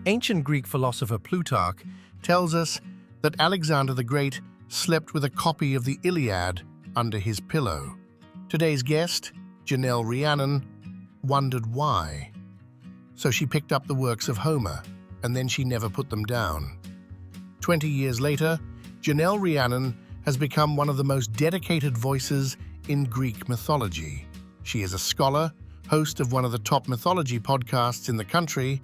Ancient Greek philosopher Plutarch tells us that Alexander the Great slept with a copy of the Iliad under his pillow. Today's guest, Janell Rhiannon, wondered why. So she picked up the works of Homer, and then she never put them down. 20 years later, Janell Rhiannon has become one of the most dedicated voices in Greek mythology. She is a scholar, host of one of the top mythology podcasts in the country,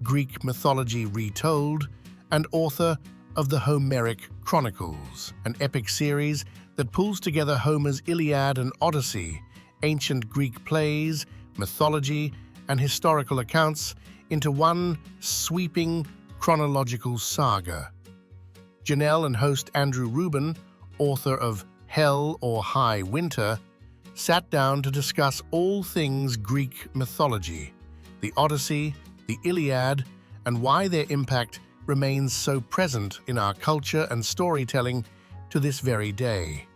Greek Mythology Retold, and author of the Homeric Chronicles, an epic series that pulls together Homer's Iliad and Odyssey, ancient Greek plays, mythology, and historical accounts into one sweeping chronological saga. Janell and host Andrew Rubin, author of Hell or High Winter, sat down to discuss all things Greek mythology, the Odyssey, the Iliad, and why their impact remains so present in our culture and storytelling to this very day.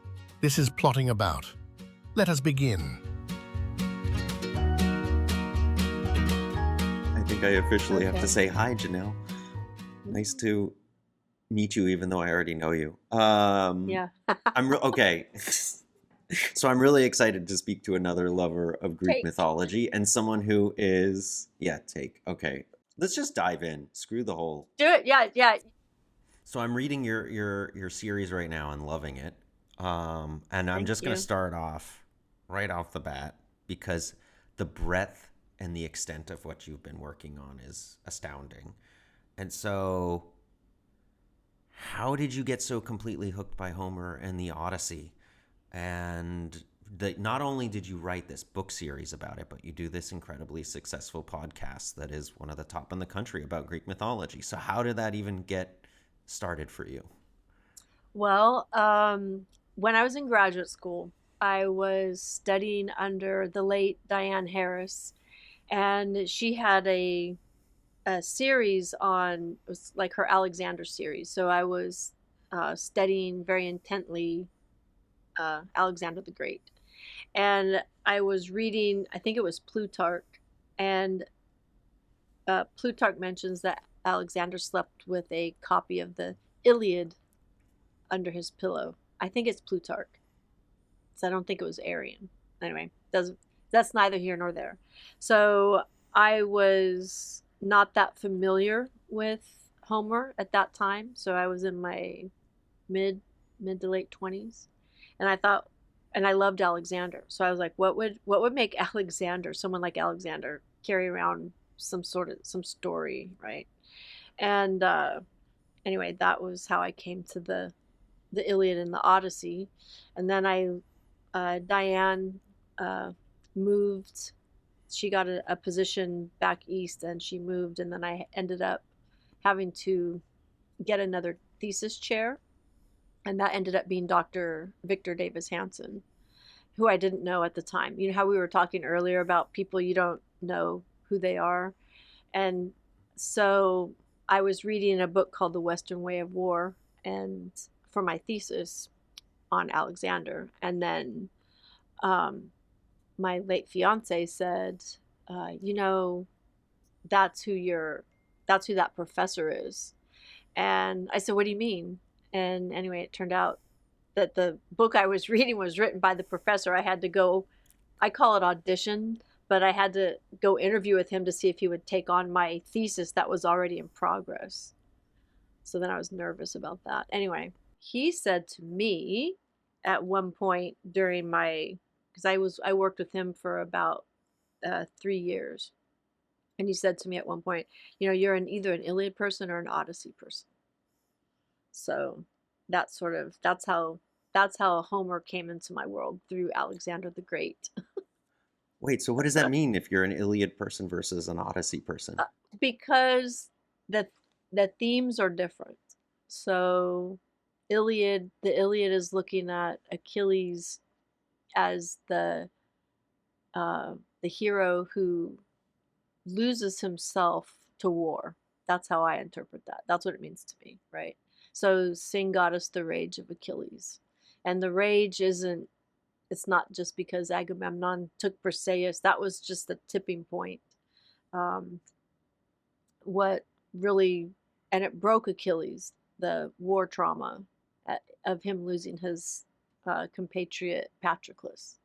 This is Plotting About. Let us begin. I think I officially have to say hi, Janell. Nice to meet you, even though I already know you. Yeah. Okay. So I'm really excited to speak to another lover of Greek Take. mythology and someone who is, okay. Let's just dive in. Screw the whole. Do it. Yeah. So I'm reading your series right now and loving it. And I'm Thank just going you. to start off right off the bat because the breadth and the extent of what you've been working on is astounding. And so how did you get so completely hooked by Homer and the Odyssey? And not only did you write this book series about it, but you do this incredibly successful podcast that is one of the top in the country about Greek mythology. So how did that even get started for you? Well, when I was in graduate school, I was studying under the late Diane Harris, and she had a series on, it was like her Alexander series. So I was studying very intently Alexander the Great. And I was reading, I think it was Plutarch, and Plutarch mentions that Alexander slept with a copy of the Iliad under his pillow. I think it's Plutarch. So I don't think it was Arian. Anyway, that's neither here nor there. So I was not that familiar with Homer at that time. So I was in my mid to late 20s. And I thought, and I loved Alexander. So I was like, what would make Alexander, someone like Alexander, carry around some story, right? And anyway, that was how I came to the Iliad and the Odyssey. And then Diane moved. She got a position back east, and she moved, and then I ended up having to get another thesis chair. And that ended up being Dr. Victor Davis Hanson, who I didn't know at the time. You know how we were talking earlier about people you don't know who they are? And so I was reading a book called The Western Way of War, and for my thesis on Alexander. And then my late fiance said, that's who that professor is. And I said, what do you mean? And anyway, it turned out that the book I was reading was written by the professor. I had to go, I call it audition, but I had to go interview with him to see if he would take on my thesis that was already in progress. So then I was nervous about that. Anyway, he said to me at one point during because I worked with him for about 3 years. And he said to me at one point, you're either an Iliad person or an Odyssey person. So that's how Homer came into my world, through Alexander the Great. Wait, so what does that mean if you're an Iliad person versus an Odyssey person? Because the themes are different. So the Iliad is looking at Achilles as the hero who loses himself to war. That's how I interpret that. That's what it means to me, right? So sing goddess the rage of Achilles. And the rage it's not just because Agamemnon took Briseis. That was just the tipping point. What really, and it broke Achilles, the war trauma of him losing his compatriot Patroclus.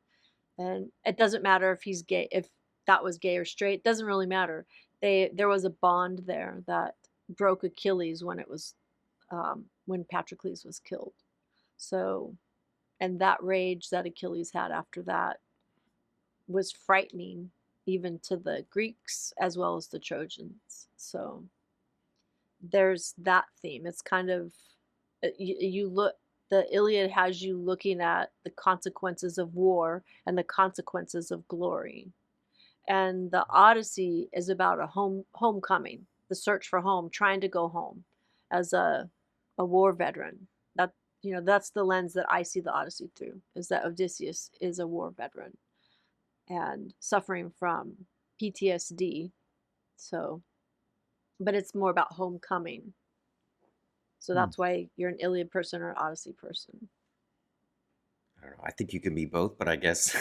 And it doesn't matter if he's gay, if that was gay or straight, it doesn't really matter. There was a bond there that broke Achilles when it was when Patroclus was killed. So, and that rage that Achilles had after that was frightening even to the Greeks as well as the Trojans. So there's that theme. It's kind of, you look, the Iliad has you looking at the consequences of war and the consequences of glory. And the Odyssey is about a homecoming, the search for home, trying to go home as a war veteran. That, that's the lens that I see the Odyssey through, is that Odysseus is a war veteran and suffering from PTSD. So, but it's more about homecoming. So that's why you're an Iliad person or an Odyssey person. I don't know. I think you can be both, but I guess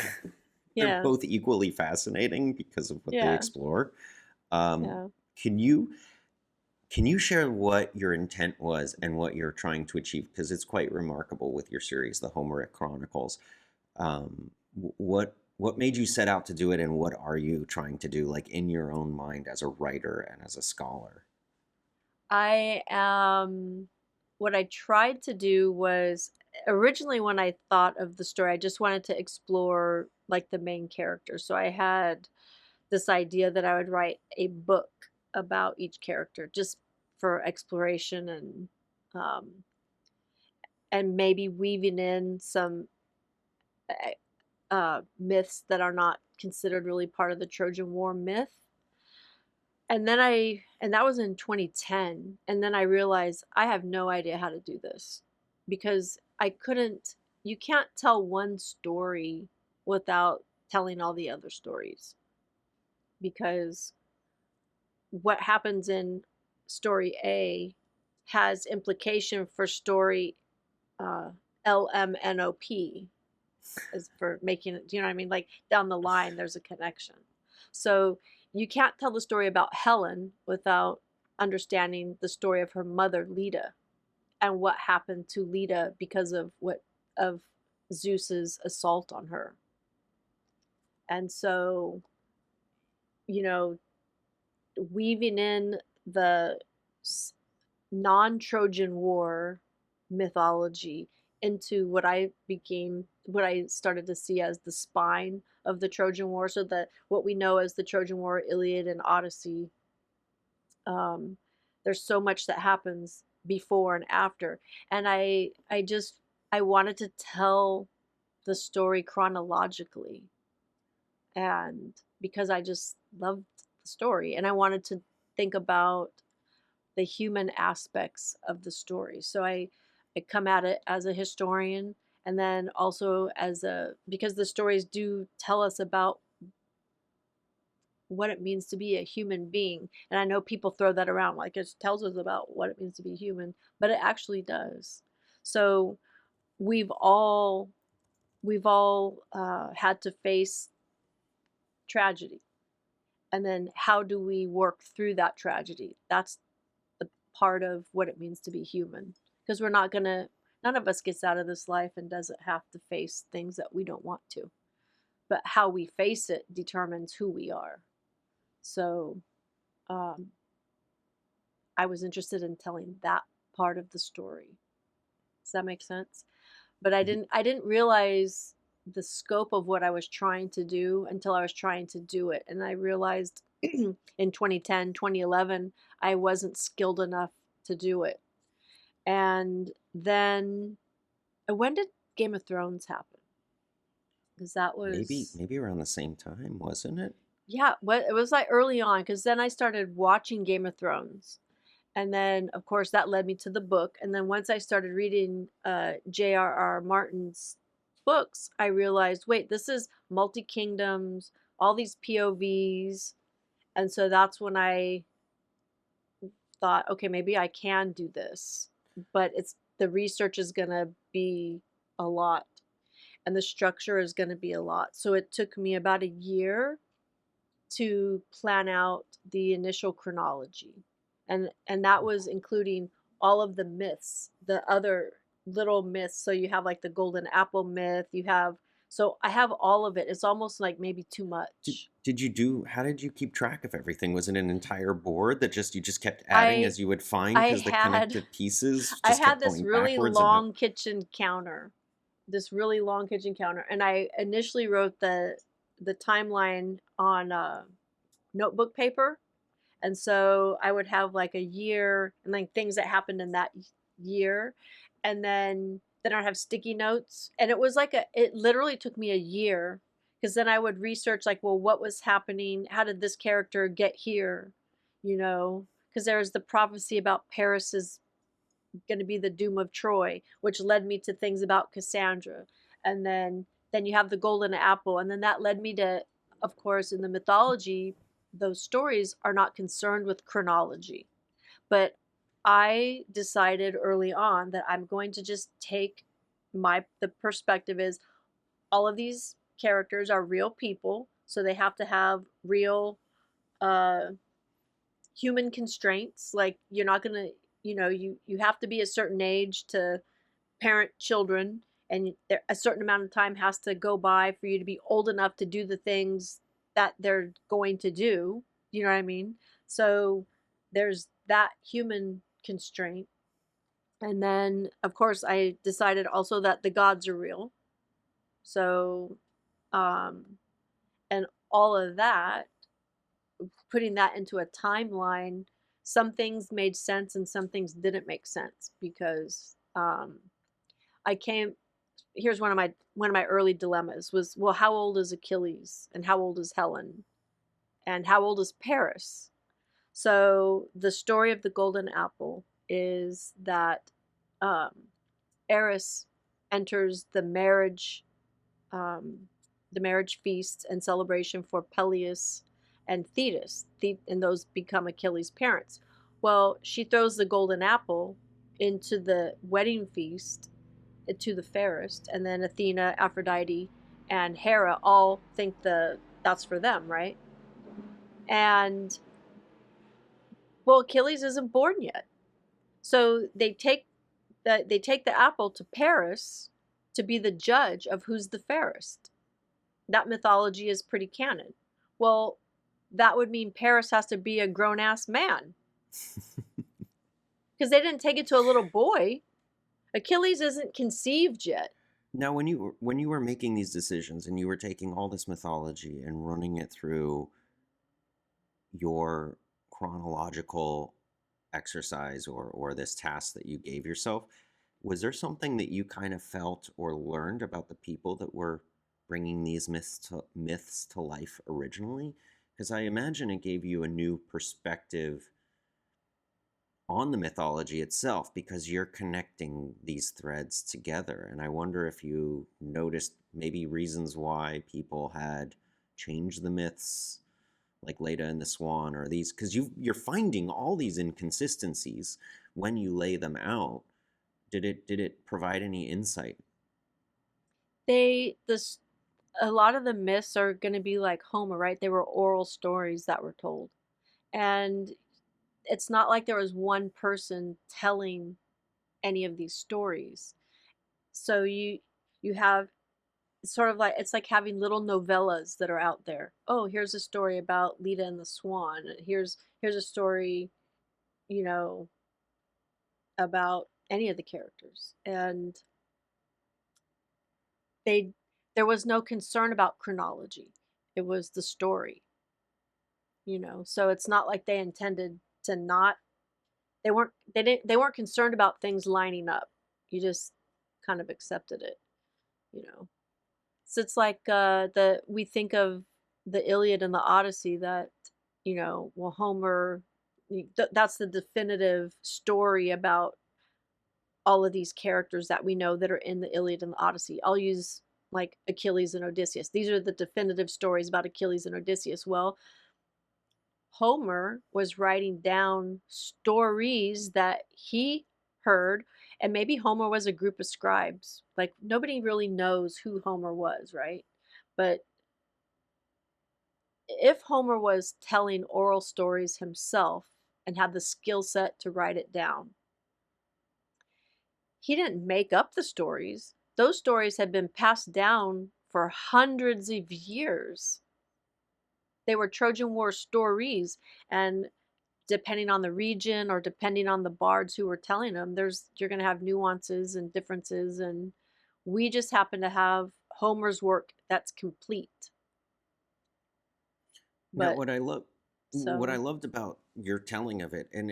they're Yeah. both equally fascinating because of what they Yeah. explore. Yeah. Can you share what your intent was and what you're trying to achieve? Because it's quite remarkable with your series, the Homeric Chronicles. What made you set out to do it, and what are you trying to do, like in your own mind as a writer and as a scholar? I am, what I tried to do was, originally when I thought of the story, I just wanted to explore like the main character. So I had this idea that I would write a book about each character just for exploration um, and maybe weaving in some myths that are not considered really part of the Trojan War myth. And then and that was in 2010. And then I realized I have no idea how to do this because you can't tell one story without telling all the other stories. Because what happens in story A has implication for story LMNOP, as for making it, do you know what I mean? Like down the line, there's a connection. So you can't tell the story about Helen without understanding the story of her mother, Leda, and what happened to Leda because of Zeus's assault on her. And so, you know, weaving in the non-Trojan War mythology into what I started to see as the spine of the Trojan War. So that what we know as the Trojan War, Iliad and Odyssey, um, there's so much that happens before and after. And I wanted to tell the story chronologically, and because I just loved the story and I wanted to think about the human aspects of the story. So I come at it as a historian, and then also because the stories do tell us about what it means to be a human being. And I know people throw that around like it tells us about what it means to be human, but it actually does. So we've all had to face tragedy, and then how do we work through that tragedy? That's the part of what it means to be human, because none of us gets out of this life and doesn't have to face things that we don't want to, but how we face it determines who we are. So um, I was interested in telling that part of the story. Does that make sense? But I didn't realize the scope of what I was trying to do until I was trying to do it. And I realized in 2010, 2011, I wasn't skilled enough to do it. And then when did Game of Thrones happen? Because that was, Maybe around the same time, wasn't it? yeah, it was like early on, because then I started watching Game of Thrones. And then, of course, that led me to the book. And then once I started reading J.R.R. Martin's books, I realized, wait, this is multi kingdoms, all these POVs. And so that's when I thought, okay, maybe I can do this. But the research is going to be a lot, and the structure is going to be a lot. So it took me about a year to plan out the initial chronology. and that was including all of the myths, the other little myths. So you have like the golden apple myth, you have, so I have all of it. It's almost like maybe too much. How did you keep track of everything? Was it an entire board that you just kept adding I as you would find I because the had connected pieces I just had kept this going really backwards and up? long kitchen counter. This really long kitchen counter. And I initially wrote the timeline on notebook paper. And so I would have like a year and like things that happened in that year. And then I'd have sticky notes. And it was like it literally took me a year, because then I would research like, well, what was happening? How did this character get here? You know, because there was the prophecy about Paris's going to be the doom of Troy, which led me to things about Cassandra. And then you have the golden apple, and then that led me to, of course, in the mythology, those stories are not concerned with chronology. But I decided early on that I'm going to just take the perspective is all of these characters are real people, so they have to have real uh human constraints. Like you're not going to, you have to be a certain age to parent children, and a certain amount of time has to go by for you to be old enough to do the things that they're going to do. You know what I mean? So there's that human constraint. And then of course I decided also that the gods are real. So um and all of that, putting that into a timeline, some things made sense and some things didn't make sense, because I came here's one of my early dilemmas was, well, how old is Achilles and how old is Helen and how old is Paris? So the story of the golden apple is that um, Eris enters um, the marriage feast and celebration for Peleus and Thetis, and those become Achilles' parents. Well, she throws the golden apple into the wedding feast to the fairest, and then Athena, Aphrodite, and Hera all think that's for them, right? And well, Achilles isn't born yet, so they take the apple to Paris to be the judge of who's the fairest. That mythology is pretty canon. Well, that would mean Paris has to be a grown ass man, because they didn't take it to a little boy. Achilles isn't conceived yet. Now, when you were making these decisions and you were taking all this mythology and running it through your chronological exercise or this task that you gave yourself, was there something that you kind of felt or learned about the people that were bringing these myths to life originally? Because I imagine it gave you a new perspective on the mythology itself, because you're connecting these threads together. And I wonder if you noticed maybe reasons why people had changed the myths, like Leda and the Swan, or these, because you're finding all these inconsistencies when you lay them out. Did it provide any insight? A lot of the myths are going to be like Homer, right? They were oral stories that were told. And it's not like there was one person telling any of these stories. So you have sort of like, it's like having little novellas that are out there. Oh, here's a story about Leda and the Swan. Here's a story, you know, about any of the characters. And they there was no concern about chronology. It was the story, So it's not like they intended to not they weren't concerned about things lining up. You just kind of accepted it, you know. So it's like the we think of the Iliad and the Odyssey, that well, Homer, that's the definitive story about all of these characters that we know that are in the Iliad and the Odyssey. I'll use like Achilles and Odysseus. These are the definitive stories about Achilles and Odysseus. Well, Homer was writing down stories that he heard, and maybe Homer was a group of scribes. Like nobody really knows who Homer was, right? But if Homer was telling oral stories himself, and had the skill set to write it down. He didn't make up the stories. Those stories had been passed down for hundreds of years. They were Trojan War stories, and depending on the region or depending on the bards who were telling them, you're going to have nuances and differences, and we just happen to have Homer's work that's complete. Now, But what I so loved about your telling of it, and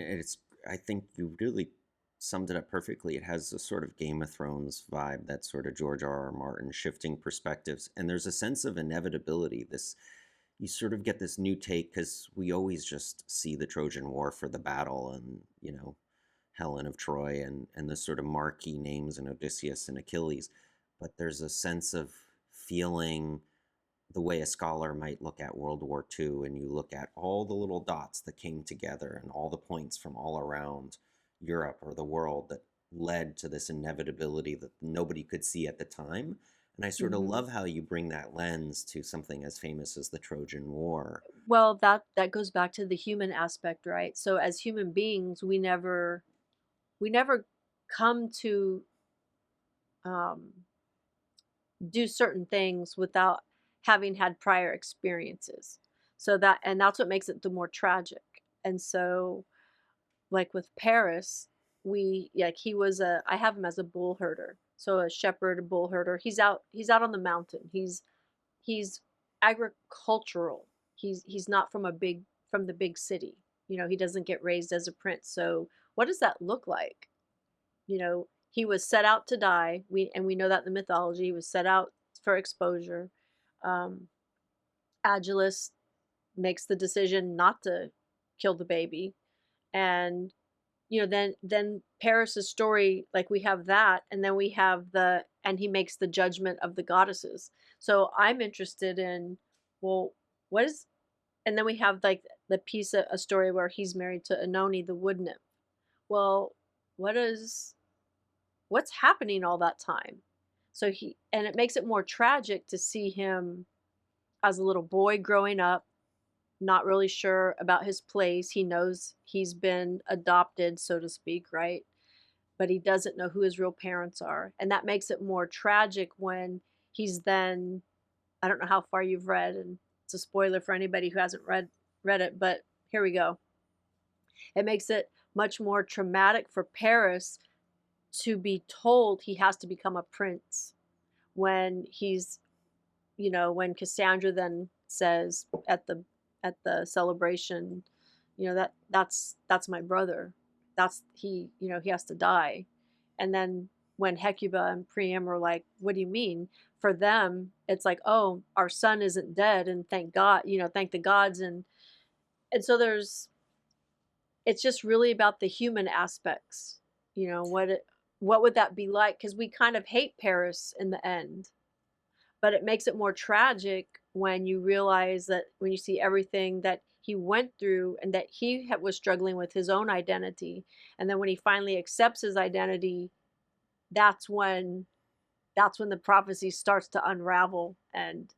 I think you really summed it up perfectly. It has a sort of Game of Thrones vibe, that sort of George R.R. Martin shifting perspectives, and there's a sense of inevitability. You sort of get this new take, because we always just see the Trojan War for the battle and, Helen of Troy and the sort of marquee names and Odysseus and Achilles. But there's a sense of feeling the way a scholar might look at World War II, and you look at all the little dots that came together and all the points from all around Europe or the world that led to this inevitability that nobody could see at the time. And I sort of love how you bring that lens to something as famous as the Trojan War. well, that goes back to the human aspect, right? So as human beings, we never come to do certain things without having had prior experiences. And that's what makes it the more tragic. And so, like with Paris, I have him as a bull herder. So a shepherd, a bull herder. He's out on the mountain. He's agricultural. He's not from the big city. He doesn't get raised as a prince. So what does that look like? He was set out to die. We know that in the mythology, he was set out for exposure. Um, Agilus makes the decision not to kill the baby, and then Paris's story, like we have that, and then we have and he makes the judgment of the goddesses. So I'm interested in, well, what is, and then we have like the piece of a story where he's married to Oenone, the wood nymph. Well, what's happening all that time? And it makes it more tragic to see him as a little boy growing up, not really sure about his place. He knows he's been adopted, so to speak, right? But he doesn't know who his real parents are. And that makes it more tragic when he's then, I don't know how far you've read, and it's a spoiler for anybody who hasn't read it, but here we go. It makes it much more traumatic for Paris to be told he has to become a prince when when Cassandra then says at the celebration, that's my brother. He has to die. And then when Hecuba and Priam are like, what do you mean? For them, it's like, oh, our son isn't dead, and thank God, thank the gods. And so it's just really about the human aspects. What would that be like? Because we kind of hate Paris in the end, but it makes it more tragic when you realize that, when you see everything that he went through, and that he was struggling with his own identity, and then when he finally accepts his identity, that's when the prophecy starts to unravel, and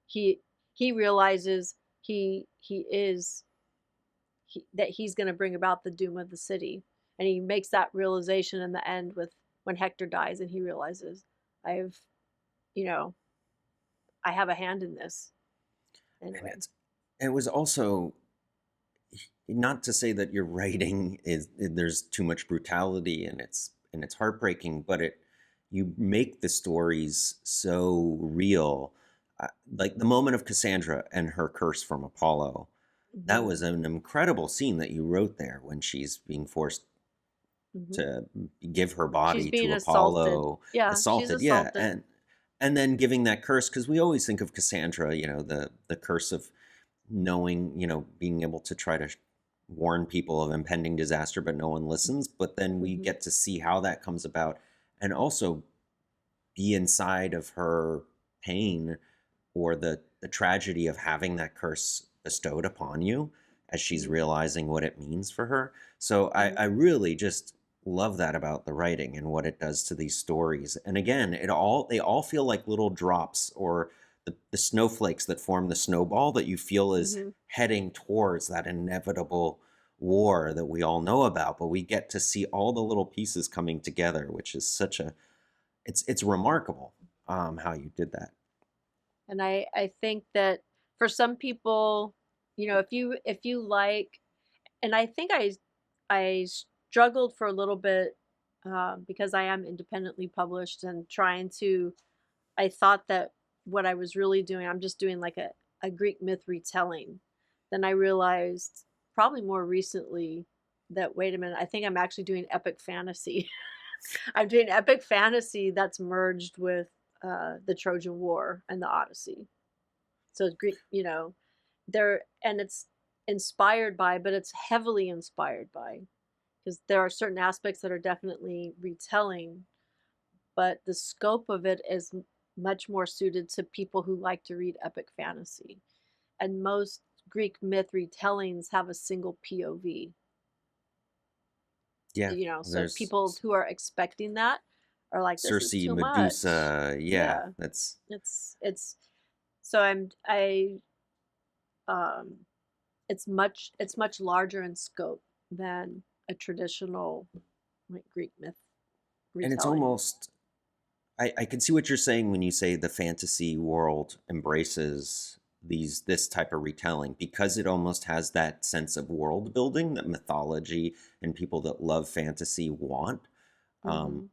he realizes that he's going to bring about the doom of the city. And he makes that realization in the end when Hector dies, and he realizes, I have a hand in this. Anyway. And it was also, not to say that your writing there's too much brutality and it's heartbreaking, but you make the stories so real. Like the moment of Cassandra and her curse from Apollo, that was an incredible scene that you wrote there, when she's being forced to give her body to Apollo. Yeah, assaulted. she's assaulted. Yeah, and then giving that curse, because we always think of Cassandra, the curse of knowing, being able to try to warn people of impending disaster, but no one listens. But then we get to see how that comes about, and also be inside of her pain, or the tragedy of having that curse bestowed upon you as she's realizing what it means for her. So I really just love that about the writing and what it does to these stories. And again, they all feel like little drops, or the snowflakes that form the snowball that you feel is heading towards that inevitable war that we all know about, but we get to see all the little pieces coming together, which is it's remarkable how you did that. And I think that for some people, if you like, and I think I struggled for a little bit, because I am independently published and trying to. I thought that what I was really doing, I'm just doing like a Greek myth retelling. Then I realized probably more recently that, wait a minute, I think I'm actually doing epic fantasy. I'm doing epic fantasy that's merged with the Trojan War and the Odyssey. So it's Greek, there, and it's inspired by, but it's heavily inspired by, because there are certain aspects that are definitely retelling, but the scope of it is much more suited to people who like to read epic fantasy. And most Greek myth retellings have a single POV. Yeah, So there's people who are expecting that are like, this is Circe, too much. Medusa. Yeah, Yeah, that's it's so I um it's much larger in scope than a traditional like Greek myth and it's retelling. almost I can see what you're saying when you say the fantasy world embraces this type of retelling because it almost has that sense of world building that mythology and people that love fantasy want. Um, Mm-hmm.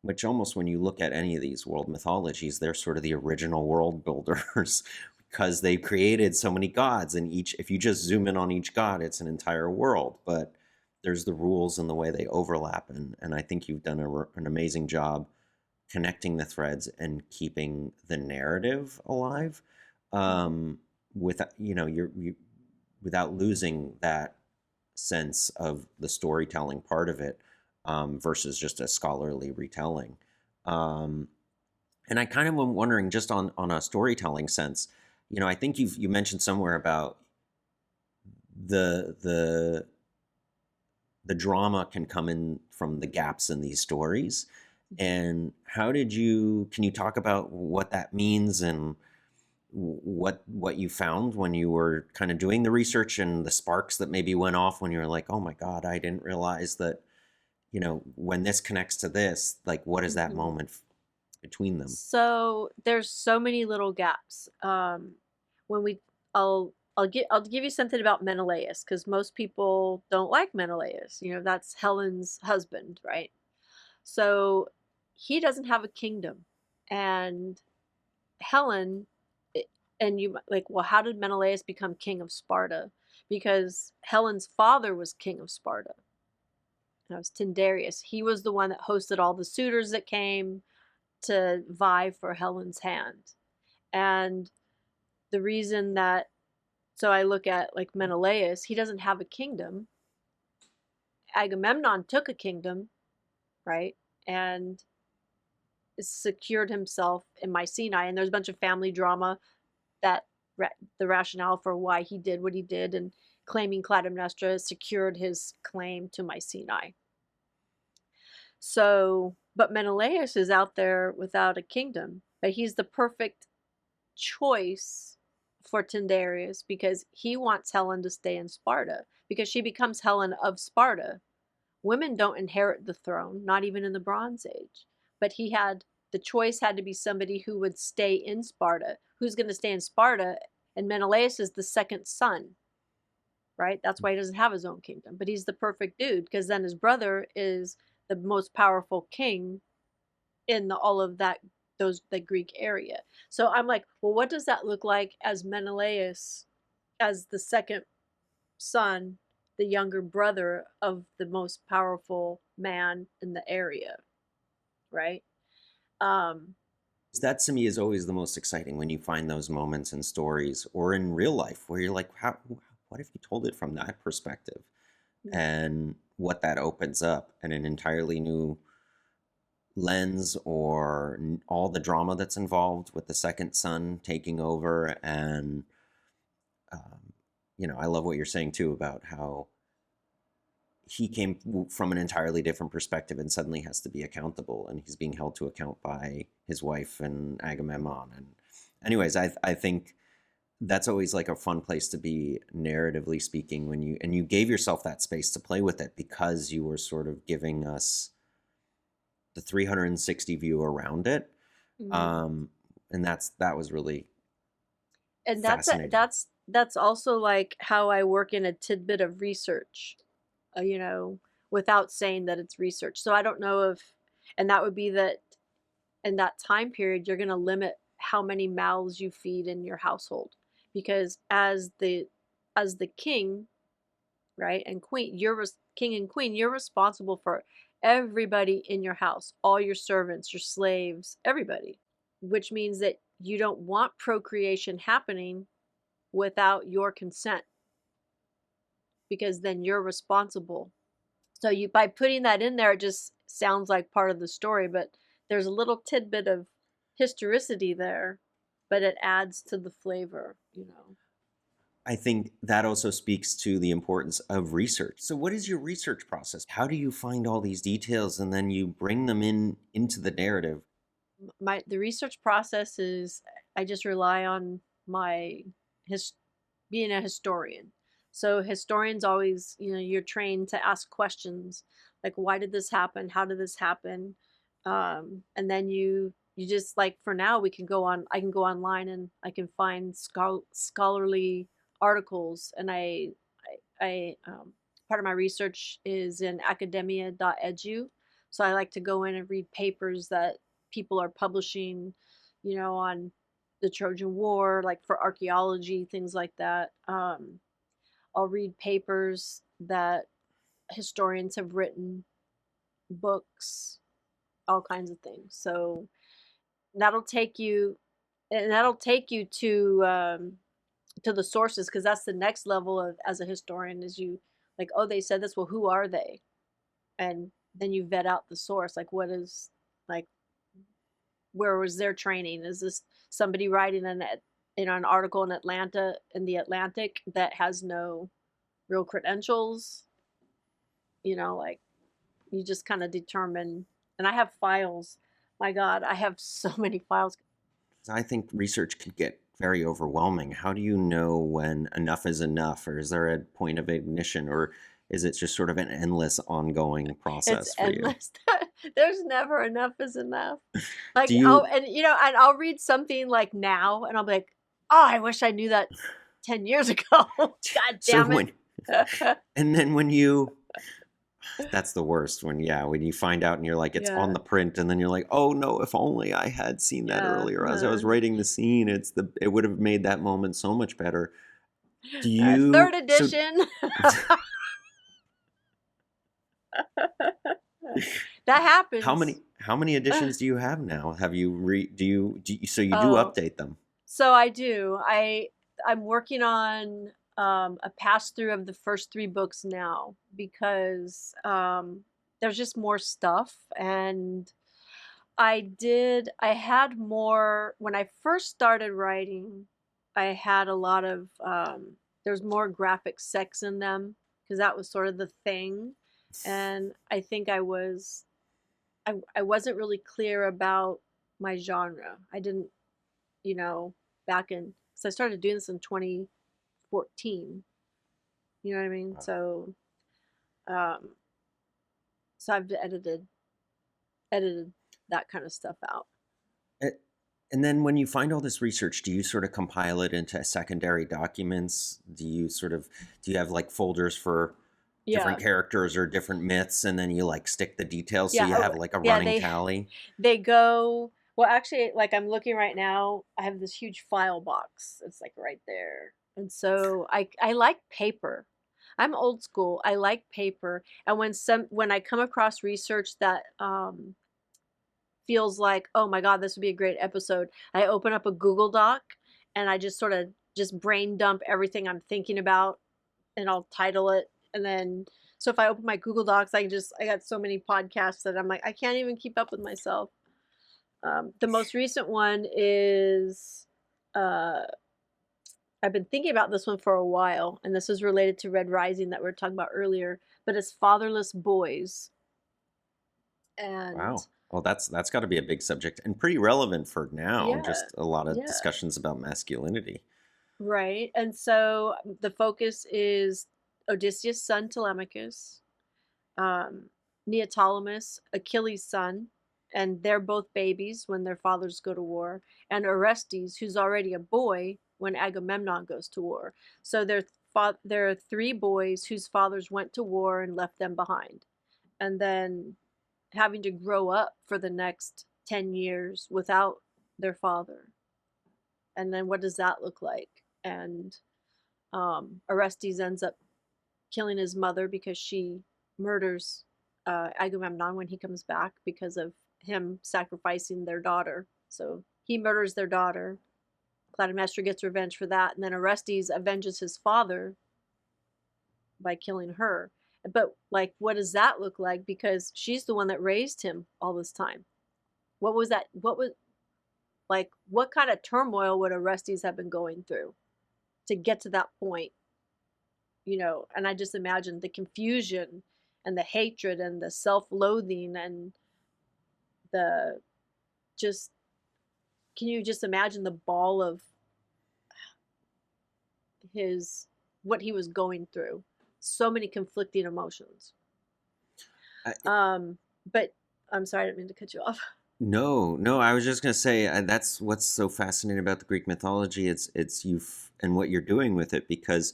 which almost when you look at any of these world mythologies, they're sort of the original world builders because they created so many gods, and each if you just zoom in on each god, it's an entire world. But there's the rules and the way they overlap, and I think you've done an amazing job connecting the threads and keeping the narrative alive, Mm-hmm. with without losing that sense of the storytelling part of it, versus just a scholarly retelling. Um, and I kind of am wondering, just on a storytelling sense, I think you mentioned somewhere about the the the drama can come in from the gaps in these stories. Mm-hmm. And can you talk about what that means and what you found when you were kind of doing the research and the sparks that maybe went off when you were like, oh my God, I didn't realize that, when this connects to this, like, what is that Mm-hmm. moment between them? So there's so many little gaps. When we, I'll give you something about Menelaus, because most people don't like Menelaus. That's Helen's husband, right? So he doesn't have a kingdom, and Helen, and you like, well, how did Menelaus become king of Sparta? Because Helen's father was king of Sparta. That was Tyndareus. He was the one that hosted all the suitors that came to vie for Helen's hand. And the reason that, so I look at like Menelaus, he doesn't have a kingdom. Agamemnon took a kingdom, right? And secured himself in Mycenae. And there's a bunch of family drama that the rationale for why he did what he did and claiming Clytemnestra secured his claim to Mycenae. So, but Menelaus is out there without a kingdom, but he's the perfect choice for Tyndareus because he wants Helen to stay in Sparta because she becomes Helen of Sparta. Women don't inherit the throne, not even in the Bronze Age. But the choice had to be somebody who would stay in Sparta. Who's going to stay in Sparta? And Menelaus is the second son, right? That's why he doesn't have his own kingdom. But he's the perfect dude because then his brother is the most powerful king in all of the Greek area. So I'm like, well, what does that look like as Menelaus, as the second son, the younger brother of the most powerful man in the area, right? Um, That to me is always the most exciting when you find those moments in stories or in real life where you're like, what if you told it from that perspective? And what that opens up and an entirely new lens or all the drama that's involved with the second son taking over. And I love what you're saying too about how he came from an entirely different perspective and suddenly has to be accountable, and he's being held to account by his wife and Agamemnon. And anyways, I think that's always like a fun place to be, narratively speaking, when you gave yourself that space to play with it, because you were sort of giving us the 360 view around it. Mhm. And that was really And fascinating. that's also like how I work in a tidbit of research, without saying that it's research. So I don't know if, and that would be that in that time period, you're going to limit how many mouths you feed in your household, because as the king, right, and queen, king and queen, you're responsible for everybody in your house, all your servants, your slaves, everybody, which means that you don't want procreation happening without your consent, because then you're responsible. So you, by putting that in there, it just sounds like part of the story, but there's a little tidbit of historicity there, but it adds to the flavor. I think that also speaks to the importance of research. So what is your research process? How do you find all these details and then you bring them into the narrative? The research process is, I just rely on my his being a historian. So historians always, you're trained to ask questions like, why did this happen? How did this happen? And then you just, like, for now, I can go online and I can find scholarly articles, and I part of my research is in Academia.edu. So I like to go in and read papers that people are publishing, on the Trojan War, like for archaeology, things like that. I'll read papers that historians have written, books, all kinds of things. So that'll take you, and that'll take you to the sources, because that's the next level of, as a historian, is you, like, oh, they said this. Well, who are they? And then you vet out the source. Like, what is, like, where was their training? Is this somebody writing an article in Atlanta, in the Atlantic, that has no real credentials? Like, you just kind of determine. And I have files. My God, I have so many files. I think research can get very overwhelming. How do you know when enough is enough, or is there a point of ignition, or is it just sort of an endless ongoing It's process for you? endless. There's never enough is enough. Like, Do oh, you, and I'll read something like now, and I'll be like, oh, I wish I knew that 10 years ago. God so damn it. when, and then when you, that's the worst, when you find out and you're like, it's on Yeah. the print, and then you're like, oh no, if only I had seen that Yeah. earlier as I was writing the scene. It would have made that moment so much better. Do Third you, so edition. That how happens. many editions do you have now? Have you so you do Oh, update them? so I do. I'm working on a pass through of the first three books now, because there's just more stuff. And I had more when I first started writing. I had a lot of there's more graphic sex in them, because that was sort of the thing. And I think I wasn't really clear about my genre. I didn't, you know, back in, so I started doing this in 2014. You know what I mean? Um, so I've edited that kind of stuff out. A- And then when you find all this research, do you sort of compile it into secondary documents? Do you have like folders for Yeah, different characters or different myths, and then you like stick the details so yeah, you have like a yeah. running tally? They go, well. Actually, like, I'm looking right now. I have this huge file box. It's like right there, and so I like paper. I'm old school. I like paper, and when I come across research that feels like, oh my God, this would be a great episode, I open up a Google Doc, and I just sort of just brain dump everything I'm thinking about, and I'll title it. And then, so if I open my Google Docs, I got so many podcasts that I'm like, I can't even keep up with myself. The most recent one is, uh, I've been thinking about this one for a while, and this is related to Red Rising that we were talking about earlier, but it's Fatherless Boys. And Wow. Well, that's got to be a big subject and pretty relevant for now. yeah, Just a lot of yeah. discussions about masculinity. Right. And so the focus is Odysseus' son Telemachus, um, Neoptolemus, Achilles' son, and they're both babies when their fathers go to war, and Orestes, who's already a boy when Agamemnon goes to war. So there are three boys whose fathers went to war and left them behind, and then having to grow up for the next 10 years without their father. And then what does that look like? And Orestes ends up killing his mother because she murders Agamemnon when he comes back because of him sacrificing their daughter. So he murders their daughter. Clytemnestra gets revenge for that, and then Orestes avenges his father by killing her. But like, what does that look like? Because she's the one that raised him all this time. What was that? What was like? What kind of turmoil would Orestes have been going through to get to that point? And I just imagine the confusion and the hatred and the self-loathing and the just can you just imagine the ball of his what he was going through? So many conflicting emotions. I, But I'm sorry, I didn't mean to cut you off. No, no, I was just gonna say that's what's so fascinating about the Greek mythology. It's you and what you're doing with it, because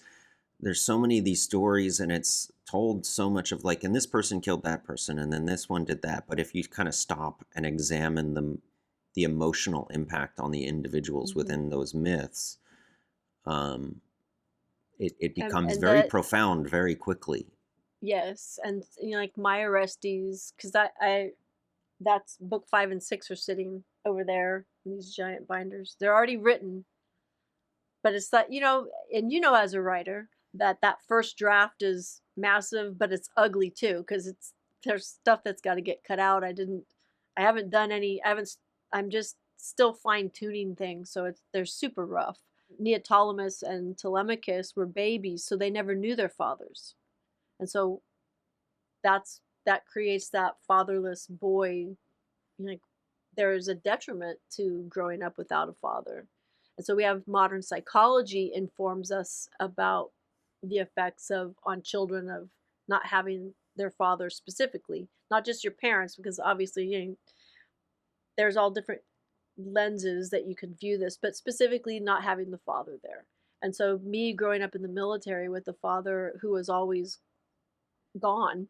there's so many of these stories, and it's told so much of like, and this person killed that person, and then this one did that. But if you kind of stop and examine the emotional impact on the individuals Mm-hmm. within those myths, um, it becomes And very that profound very quickly. yes, and like my Orestes, because I that's book 5 and 6 are sitting over there in these giant binders. They're already written, but it's like and as a writer that first draft is massive, but it's ugly too because there's stuff that's got to get cut out. I haven't done any. I'm just still fine tuning things, so they're super rough. Neoptolemus and Telemachus were babies, so they never knew their fathers, and so that creates that fatherless boy. Like there's a detriment to growing up without a father. And so we have modern psychology informs us about the effects of on children of not having their father specifically, not just your parents, because obviously there's all different lenses that you can view this, but specifically not having the father there. And so me growing up in the military with a father who was always gone,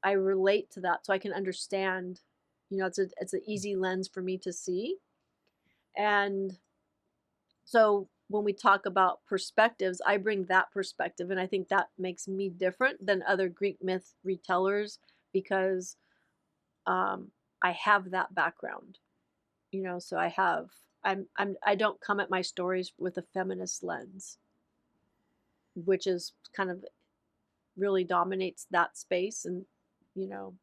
I relate to that, so I can understand. It's an easy lens for me to see. And so when we talk about perspectives, I bring that perspective, and I think that makes me different than other Greek myth retellers because um, I have that background. So I don't come at my stories with a feminist lens, which is kind of really dominates that space, and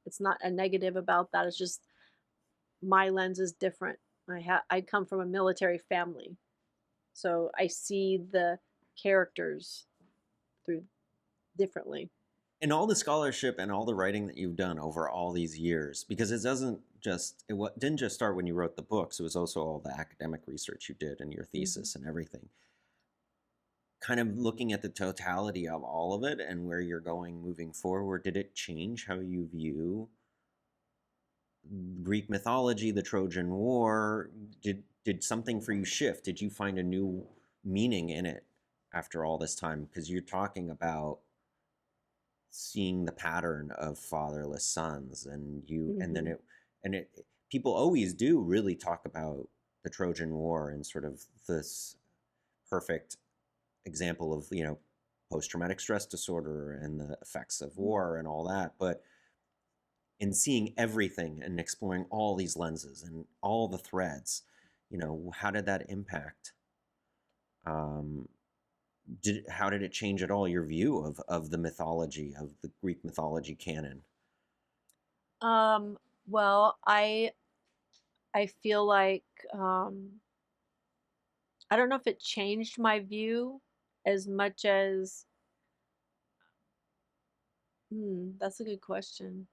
it's not a negative about that. It's just my lens is different. I come from a military family, so I see the characters through differently. And all the scholarship and all the writing that you've done over all these years, because didn't just start when you wrote the books, it was also all the academic research you did and your thesis and everything. Kind of looking at the totality of all of it and where you're going moving forward, did it change how you view Greek mythology, the Trojan War? Did something for you shift? Did you find a new meaning in it after all this time? Because you're talking about seeing the pattern of fatherless sons, and then Mm-hmm. it people always do really talk about the Trojan War and sort of this perfect example of post-traumatic stress disorder and the effects of war and all that. But in seeing everything and exploring all these lenses and all the threads, how did that impact, um, how did it change at all your view of the mythology, of the Greek mythology canon? Um, well, I feel like um, I don't know if it changed my view as much as that's a good question.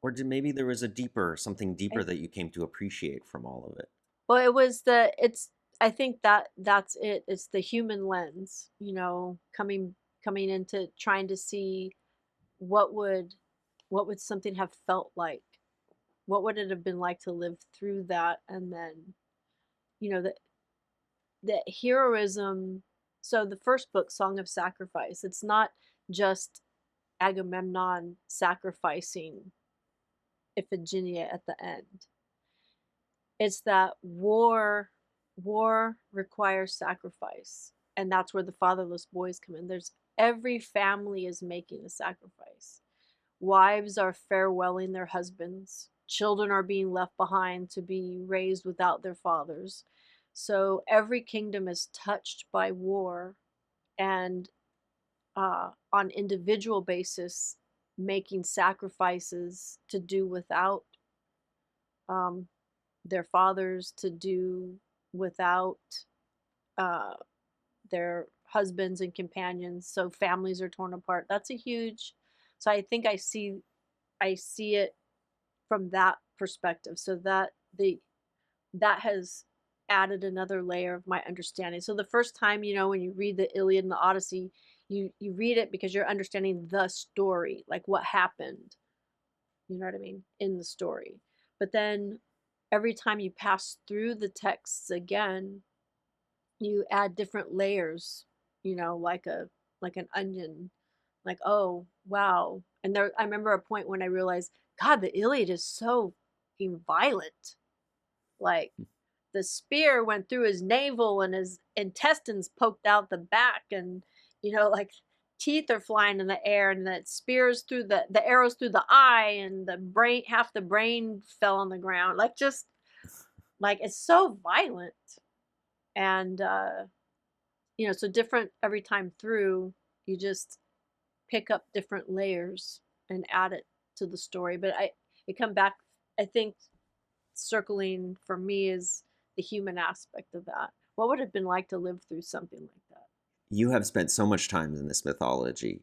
Or did maybe there was something deeper I that you came to appreciate from all of it? Well, it was the it's I think that's it. It's the human lens, coming into trying to see what would what would something have felt like? What would it have been like to live through that? And then, you know, the heroism. So the first book, Song of Sacrifice, it's not just Agamemnon sacrificing Iphigenia at the end. It's that war requires sacrifice, and that's where the fatherless boys come in. There's every family is making a sacrifice. Wives are farewelling their husbands. Children are being left behind to be raised without their fathers. So every kingdom is touched by war, and on individual basis, making sacrifices to do without um, their fathers, to do without uh, their husbands and companions. So families are torn apart. That's a huge. So I think I see it from that perspective. So that has added another layer of my understanding. So the first time, when you read the Iliad and the Odyssey, you read it because you're understanding the story, like what happened, you know what I mean, in the story. But then every time you pass through the texts again, you add different layers, like an onion, like, oh wow. And there I remember a point when I realized, God, the Iliad is so fucking violent. Like, the spear went through his navel and his intestines poked out the back, and like, teeth are flying in the air, and the spears through the arrows through the eye, and the brain, half the brain fell on the ground, like, just like, it's so violent. And so different every time through, you just pick up different layers and add it to the story. But it come back, I think, circling for me is the human aspect of that. What would it have been like to live through something like that? You have spent so much time in this mythology,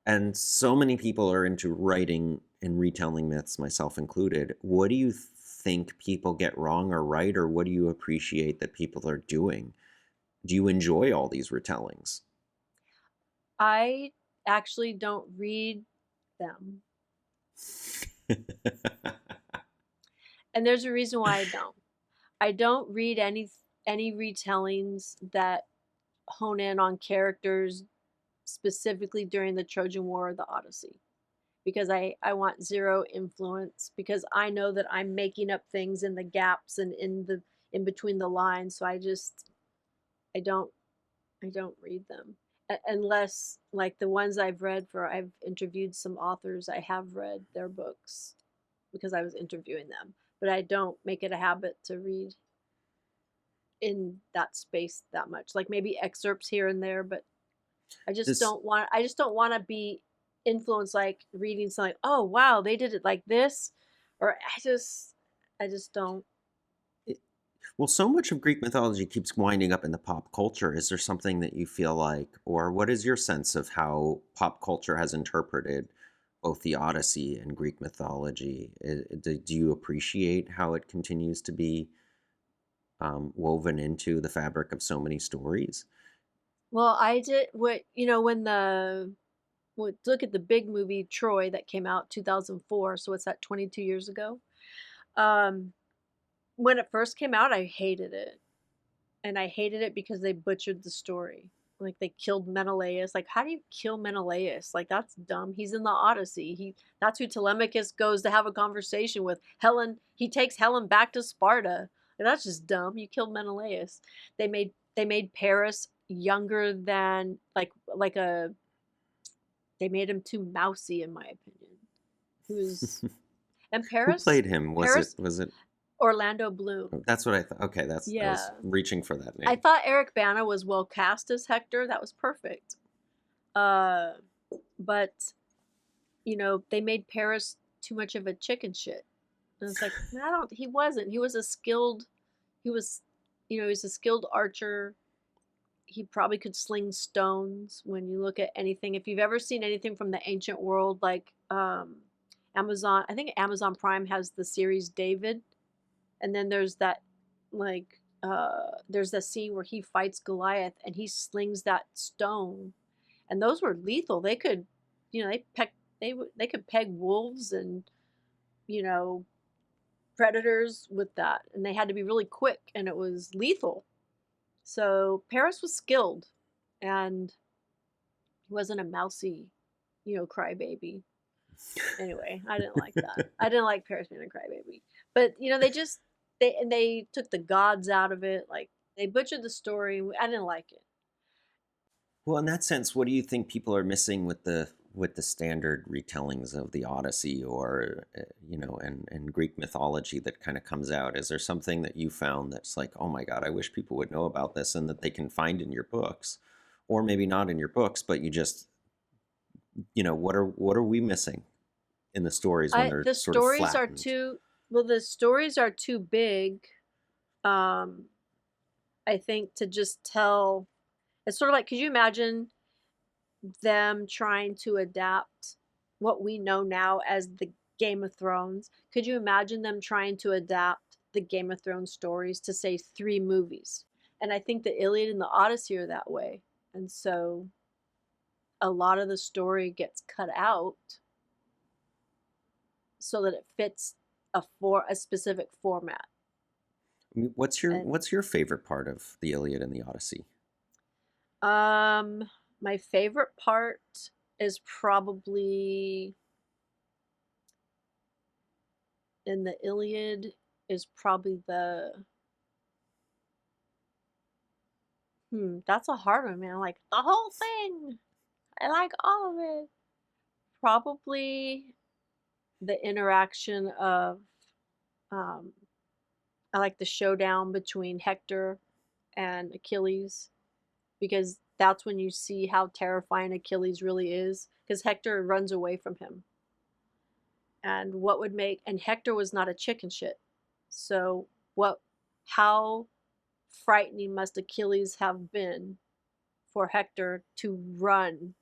and so many people are into writing and retelling myths, myself included. What do you think people get wrong or right, or what do you appreciate that people are doing? Do you enjoy all these retellings? I actually don't read them. And there's a reason why I don't. I don't read any retellings that hone in on characters specifically during the Trojan War or the Odyssey, because I want zero influence, because I know that I'm making up things in the gaps and in between the lines. So I don't I don't read them unless, like, the ones I've interviewed some authors. I have read their books because I was interviewing them, but I don't make it a habit to read in that space that much. Like, maybe excerpts here and there, but This I just don't want to be influenced, like reading something, oh wow, they did it like this, or I just don't. Well, so much of Greek mythology keeps winding up in the pop culture. Is there something that you feel like, or what is your sense of how pop culture has interpreted both the Odyssey and Greek mythology? Do you appreciate how it continues to be woven into the fabric of so many stories? Well, I did what, when look at the big movie Troy that came out 2004, so what's that, 22 years ago. um when it first came out, I hated it, and I hated it because they butchered the story. Like, they killed Menelaus. Like, how do you kill Menelaus? Like, that's dumb. He's in the Odyssey. That's who Telemachus goes to have a conversation with. Helen, he takes Helen back to Sparta. Like, that's just dumb. You killed Menelaus. They made Paris younger than, they made him too mousy, in my opinion. Who's and Who Paris played him? Paris Was it? Orlando Bloom. That's what I thought. Okay, I was Yeah. reaching for that I name. thought Eric Bana was well cast as Hector. That was perfect. Uh, but they made Paris too much of a chicken shit. And it's like, I don't. He wasn't. He was a skilled. He was, he was a skilled archer. He probably could sling stones. When you look at anything, if you've ever seen anything from the ancient world, like Amazon, I think Amazon Prime has the series David, and then there's that like there's the scene where he fights Goliath and he slings that stone, and those were lethal. They could, they could peg wolves and, you know, predators with that, and they had to be really quick, and it was lethal. So Paris was skilled, and he wasn't a mousy, crybaby. Anyway, I didn't like that. I didn't like Paris being a crybaby. But they took the gods out of it. Like, they butchered the story. I didn't like it. Well, in that sense, what do you think people are missing with the standard retellings of the Odyssey, or and Greek mythology that kind of comes out? Is there something that you found that's like, oh my God, I wish people would know about this, and that they can find in your books, or maybe not in your books, but you just, what are we missing in the stories when they're The sort of stories are flattened? the stories are too big. Um, I think to just tell. It's sort of like, could you imagine them trying to adapt what we know now as the Game of Thrones? Could you imagine them trying to adapt the Game of Thrones stories to, say, 3 movies? And I think the Iliad and the Odyssey are that way. And so a lot of the story gets cut out so that it fits a specific format. I mean, what's your favorite part of the Iliad and the Odyssey? My favorite part is probably in the Iliad is probably that's a hard one, man. Like, the whole thing. I like all of it. Probably the interaction of um I like the showdown between Hector and Achilles, because that's when you see how terrifying Achilles really is, because Hector runs away from him. And Hector was not a chicken shit. So how frightening must Achilles have been for Hector to run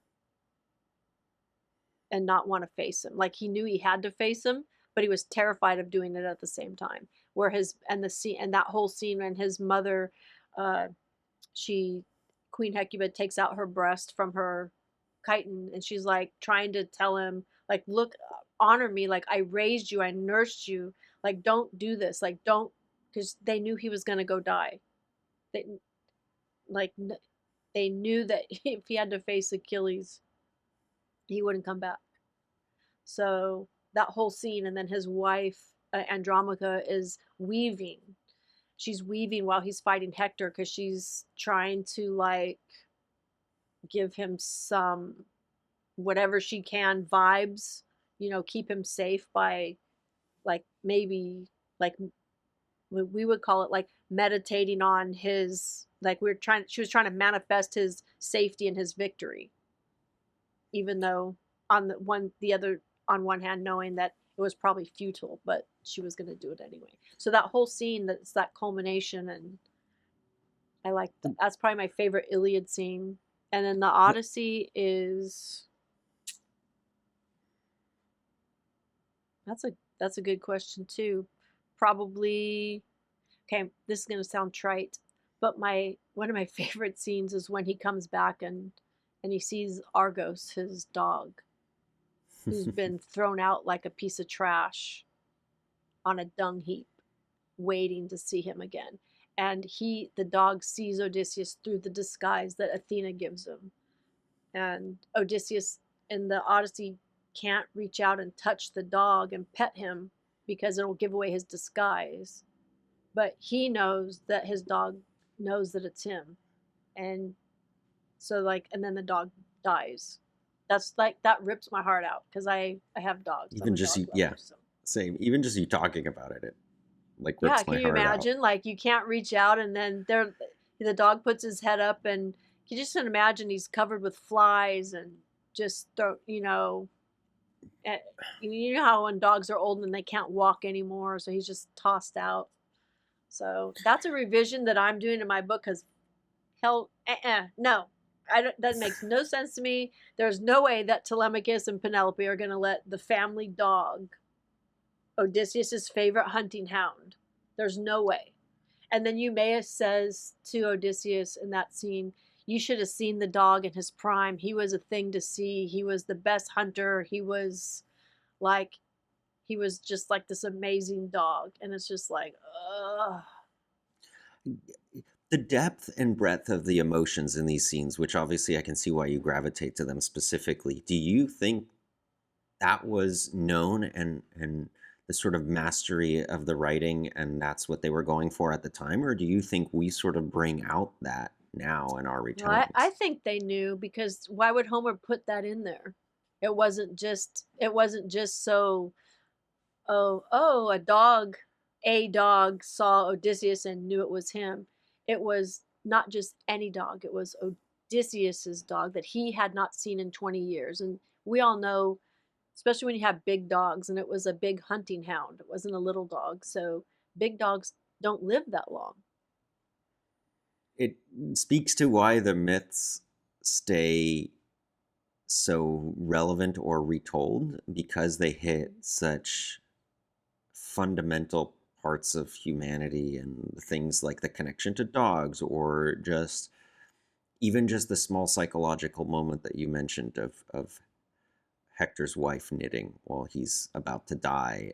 and not want to face him? Like, he knew he had to face him, but he was terrified of doing it at the same time. Where that whole scene when his mother, uh, she Queen Hecuba takes out her breast from her chiton, and she's like trying to tell him, like, look, honor me, like, I raised you, I nursed you, like, don't do this, like, don't, because they knew he was going to go die. They like they knew that if he had to face Achilles, he wouldn't come back. So that whole scene, and then his wife, Andromache, is weaving. She's weaving while he's fighting Hector, because she's trying to, like, give him some, whatever she can, vibes, keep him safe by, like, maybe, like, we would call it, like, meditating on his, like, she was trying to manifest his safety and his victory, even though on on one hand, knowing that it was probably futile, but she was going to do it anyway. So that whole scene, that's that culmination, and that's probably my favorite Iliad scene. And then the Odyssey is, that's a good question too. Probably, okay, this is going to sound trite, but one of my favorite scenes is when he comes back and he sees Argos, his dog, who's been thrown out like a piece of trash on a dung heap, waiting to see him again. And the dog sees Odysseus through the disguise that Athena gives him. And Odysseus in the Odyssey can't reach out and touch the dog and pet him because it'll give away his disguise. But he knows that his dog knows that it's him. And so, like, and then the dog dies. That's like, that rips my heart out, because I have dogs. Even just dog lover, yeah, so. same. Even just you talking about it, like Yeah, rips can my you heart imagine? out. Like, you can't reach out, and then the dog puts his head up, and you just can imagine he's covered with flies and just you know how when dogs are old and they can't walk anymore, so he's just tossed out. So that's a revision that I'm doing in my book, because hell, no, that makes no sense to me. There's no way that Telemachus and Penelope are going to let the family dog, Odysseus's favorite hunting hound. There's no way. And then Eumaeus says to Odysseus in that scene, you should have seen the dog in his prime. He was a thing to see. He was the best hunter. Like, he was just like this amazing dog. And it's just like, ugh. The depth and breadth of the emotions in these scenes, which obviously I can see why you gravitate to them specifically. Do you think that was known and the sort of mastery of the writing, and that's what they were going for at the time? Or do you think we sort of bring out that now in our Well, I retellings? think they knew, because why would Homer put that in there? It wasn't just so, oh, a dog saw Odysseus and knew it was him. It was not just any dog. It was Odysseus's dog that he had not seen in 20 years. And we all know, especially when you have big dogs, and it was a big hunting hound. It wasn't a little dog. So big dogs don't live that long. It speaks to why the myths stay so relevant or retold, because they hit such fundamental parts of humanity, and things like the connection to dogs, or just even just the small psychological moment that you mentioned of Hector's wife knitting while he's about to die.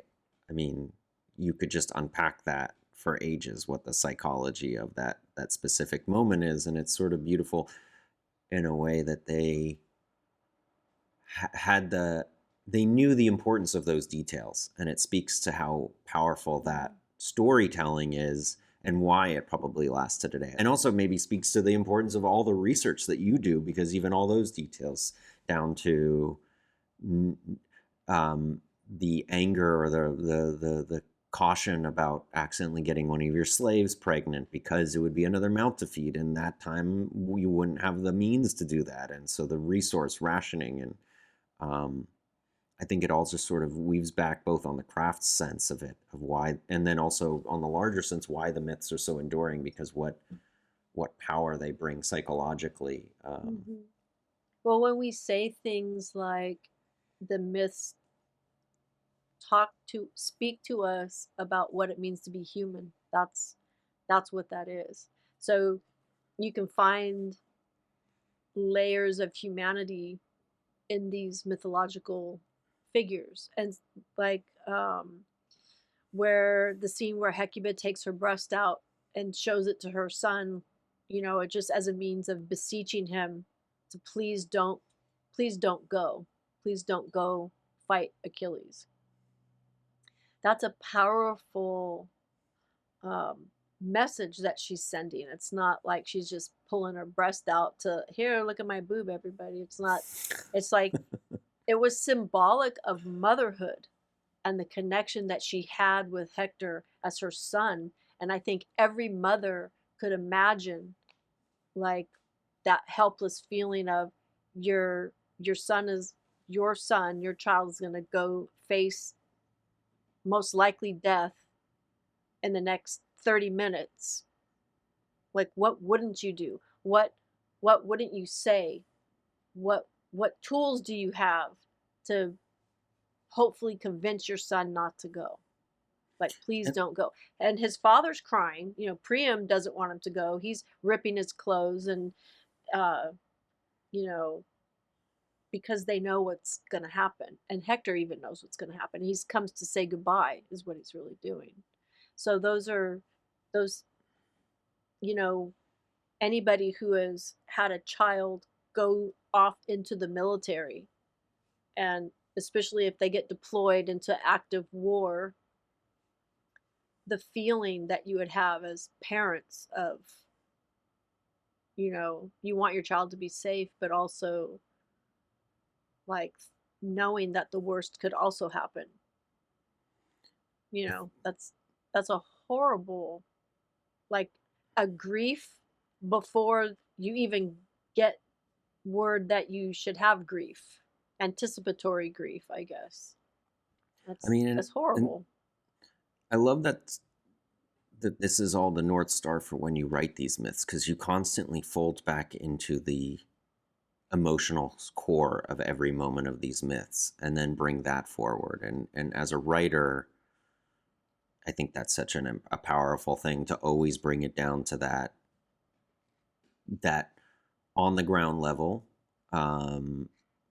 I mean, you could just unpack that for ages, what the psychology of that specific moment is, and it's sort of beautiful in a way that they had they knew the importance of those details, and it speaks to how powerful that storytelling is and why it probably lasts to today. And also maybe speaks to the importance of all the research that you do, because even all those details down to the anger or the caution about accidentally getting one of your slaves pregnant, because it would be another mouth to feed, and that time you wouldn't have the means to do that, and so the resource rationing. And I think it all just sort of weaves back both on the craft sense of it, of why, and then also on the larger sense why the myths are so enduring, because what power they bring psychologically. Well, when we say things like the myths speak to us about what it means to be human, that's what that is. So you can find layers of humanity in these mythological figures, and like where the scene where Hecuba takes her breast out and shows it to her son, just as a means of beseeching him to please don't go, please don't go fight Achilles. That's a powerful message that she's sending. It's not like she's just pulling her breast out to, here, look at my boob, everybody. It's not. It's like it was symbolic of motherhood and the connection that she had with Hector as her son. And I think every mother could imagine, like, that helpless feeling of your son is your son, your child is going to go face most likely death in the next 30 minutes. Like, what wouldn't you do? What wouldn't you say? What tools do you have to hopefully convince your son not to go? Like, please And don't go. And his father's crying. Priam doesn't want him to go. He's ripping his clothes, and uh, you know, because they know what's going to happen. And Hector even knows what's going to happen. He comes to say goodbye, is what he's really doing. So those, you know, anybody who has had a child go off into the military, and especially if they get deployed into active war, the feeling that you would have as parents of, you want your child to be safe, but also like knowing that the worst could also happen. That's a horrible, like, a grief before you even get word that you should have grief, anticipatory grief, I guess. I That's mean, that's and horrible. I love that this is all the North Star for when you write these myths, because you constantly fold back into the emotional core of every moment of these myths and then bring that forward. And as a writer, I think that's such a powerful thing to always bring it down to that on the ground level,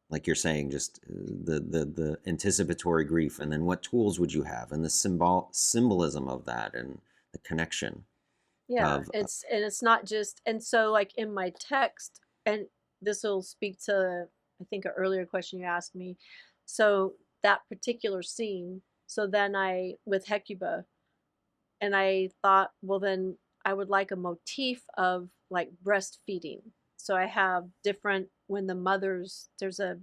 like you're saying, just the anticipatory grief, and then what tools would you have, and the symbolism of that, and the connection Yeah, of it's not just, and so like in my text, and this will speak to I think an earlier question you asked me. So that particular scene, so then I with Hecuba, and I thought, well then I would like a motif of like breastfeeding. So I have different when the mothers there's a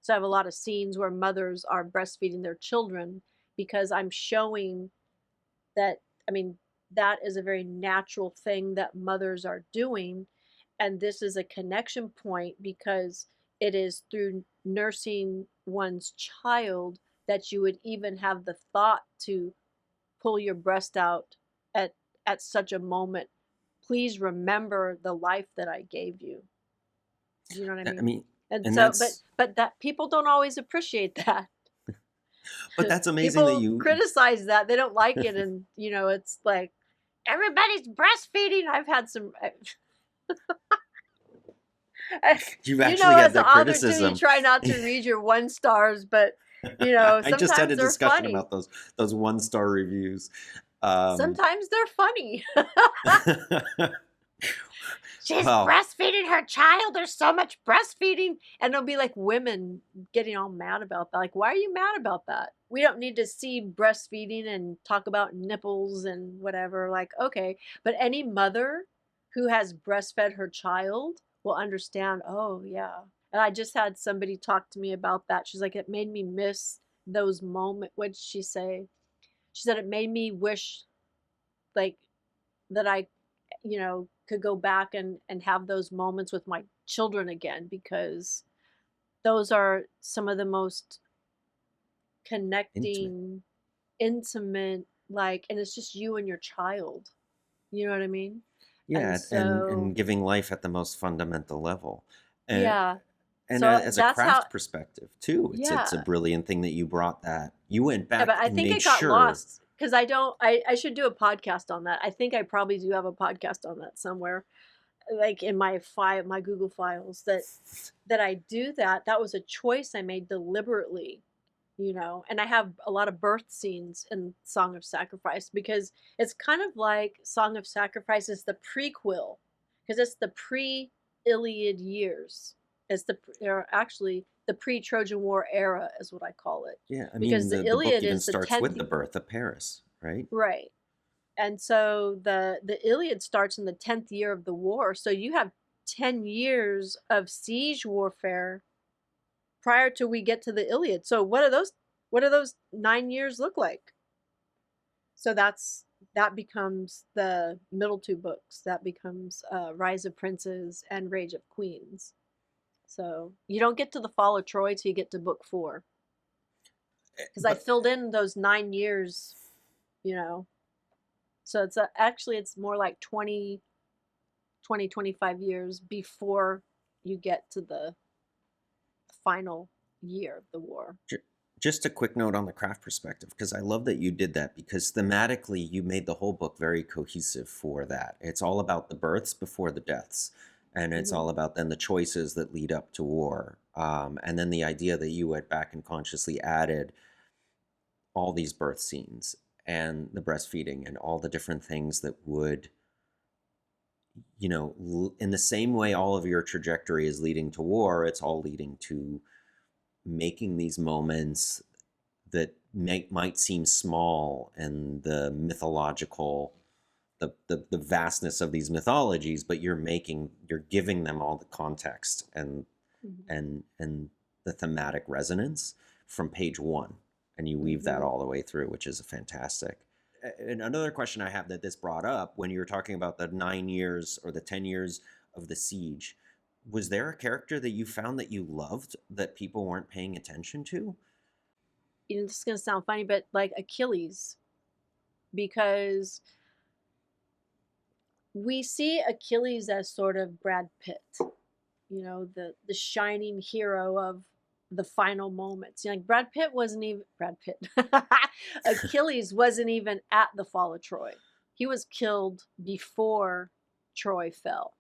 so I have a lot of scenes where mothers are breastfeeding their children because I'm showing that, I mean, that is a very natural thing that mothers are doing. And this is a connection point because it is through nursing one's child that you would even have the thought to pull your breast out at at such a moment. Please remember the life that I gave you. Do you know what I I mean? mean, And and so, that's but that people don't always appreciate that. but that's amazing that People you criticize that. They don't like it. And, you know, it's like, everybody's breastfeeding. I've had some, you've you know, actually had as an that author too, you criticism. try not to read your 1 stars, but, you know, I just had sometimes a they're discussion funny. about those 1-star reviews. Sometimes they're funny. She's Well, breastfeeding her child. There's so much breastfeeding. And there'll be like women getting all mad about that. Like, why are you mad about that? We don't need to see breastfeeding and talk about nipples and whatever. Like, okay. But any mother who has breastfed her child will understand, oh, yeah. And I just had somebody talk to me about that. She's like, it made me miss those moments. What did she say? She said, it made me wish, like, that I, you know, could go back and have those moments with my children again, because those are some of the most intimate. connecting, intimate, like, and it's just you and your child. You know what I mean? And Yeah, so, and giving life at the most fundamental level. And yeah. and So as a that's how, craft perspective too, it's a yeah. brilliant thing that you brought that. You went Yeah, but back I and think made it got sure. lost because I should do a podcast on that. I think I probably do have a podcast on that somewhere, like in my my Google files, that I do that. That was a choice I made deliberately, you know. And I have a lot of birth scenes in Song of Sacrifice because it's kind of like Song of Sacrifice is the prequel because it's the pre-Iliad years. It's the or actually the pre-Trojan War era is what I call it, Yeah, I because mean the the book Iliad even is the starts 10th, with the birth of Paris, right? right? And so the Iliad starts in the 10th year of the war. So you have 10 years of siege warfare prior to we get to the Iliad. So what do those 9 years look like? So that becomes the middle two books. That becomes Rise of Princes and Rage of Queens. So you don't get to the fall of Troy till you get to book 4, because I But filled in those 9 years, you know. So actually it's more like 25 years before you get to the final year of the war. ju- just a quick note on the craft perspective, because I love that you did that, because thematically you made the whole book very cohesive for that. It's all about the births before the deaths, and it's Mm-hmm. all about then the choices that lead up to war. And then the idea that you went back and consciously added all these birth scenes and the breastfeeding and all the different things that would, in the same way all of your trajectory is leading to war, it's all leading to making these moments that might seem small, and the mythological, the vastness of these mythologies, but you're giving them all the context Mm-hmm. and the thematic resonance from page one, and you weave that Mm-hmm. all the way through, which is fantastic. And another question I have that this brought up, when you were talking about the 9 years or the 10 years of the siege, was there a character that you found that you loved that people weren't paying attention to? You know, this is gonna sound funny, but like Achilles, because we see Achilles as sort of Brad Pitt, you know, the shining hero the final moments. You know, like Brad Pitt. Achilles wasn't even at the fall of Troy. He was killed before Troy fell.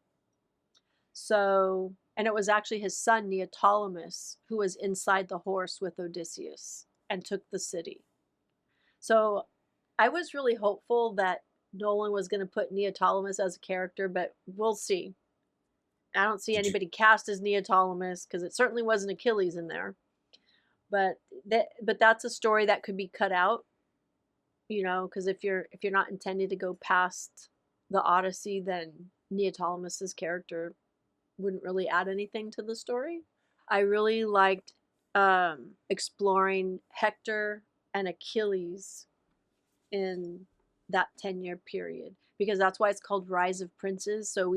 So, and it was actually his son Neoptolemus who was inside the horse with Odysseus and took the city. So, I was really hopeful that Nolan was going to put Neoptolemus as a character, but we'll see. I don't see Did you anybody cast as Neoptolemus because it certainly wasn't Achilles in there. But that's a story that could be cut out, you know, because if you're not intending to go past the Odyssey, then Neoptolemus's character wouldn't really add anything to the story. I really liked exploring Hector and Achilles in that 10-year period, because that's why it's called Rise of Princes. So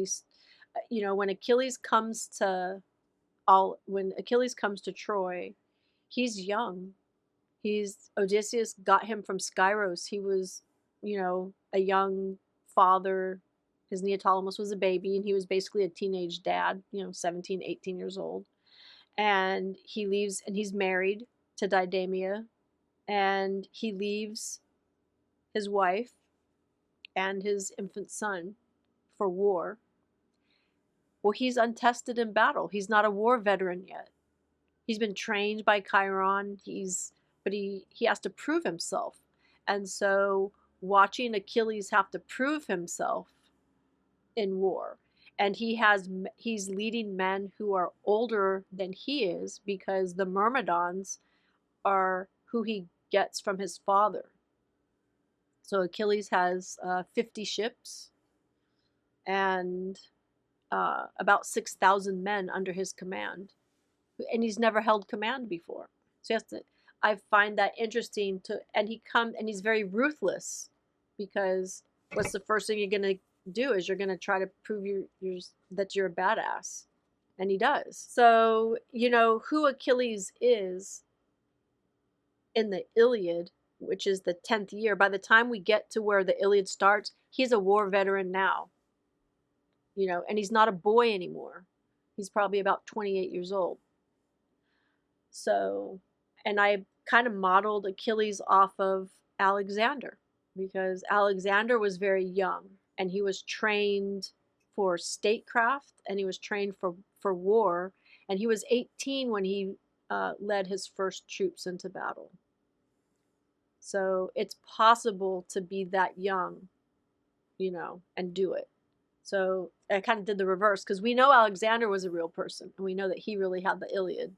you know, when Achilles comes to Troy, he's young. Odysseus got him from Skyros. He was, you know, a young father. His Neoptolemus was a baby, and he was basically a teenage dad, you know, 17, 18 years old. And he leaves, and he's married to Didamia, and he leaves his wife and his infant son for war. Well, he's untested in battle. He's not a war veteran yet. He's been trained by Chiron. But he has to prove himself. And so watching Achilles have to prove himself in war, and he's leading men who are older than he is, because the Myrmidons are who he gets from his father. So Achilles has 50 ships and about 6,000 men under his command, and he's never held command before. So he has to. I find that interesting and he's very ruthless, because what's the first thing you're gonna do is you're gonna try to prove that you're a badass, and he does. So, you know, who Achilles is in the Iliad, which is the 10th year. By the time we get to where the Iliad starts, he's a war veteran now, you know, and he's not a boy anymore. He's probably about 28 years old. So, and I kind of modeled Achilles off of Alexander, because Alexander was very young, and he was trained for statecraft, and he was trained for war, and he was 18 when he led his first troops into battle. So it's possible to be that young, you know, and do it. So I kind of did the reverse, because we know Alexander was a real person, and we know that he really had the Iliad.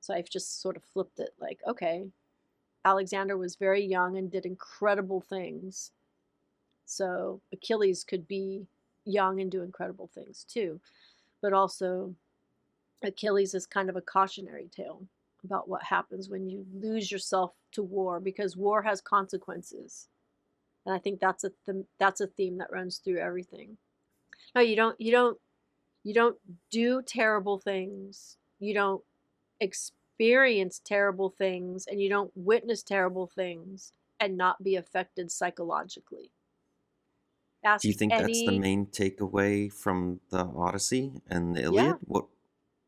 So I've just sort of flipped it, like, okay, Alexander was very young and did incredible things. So Achilles could be young and do incredible things too. But also, Achilles is kind of a cautionary tale about what happens when you lose yourself to war, because war has consequences. And I think that's a theme that runs through everything. No, you don't do terrible things. You don't experience terrible things, and you don't witness terrible things and not be affected psychologically. do Ask you think that's the any, main takeaway from the Odyssey and the yeah, Iliad? What?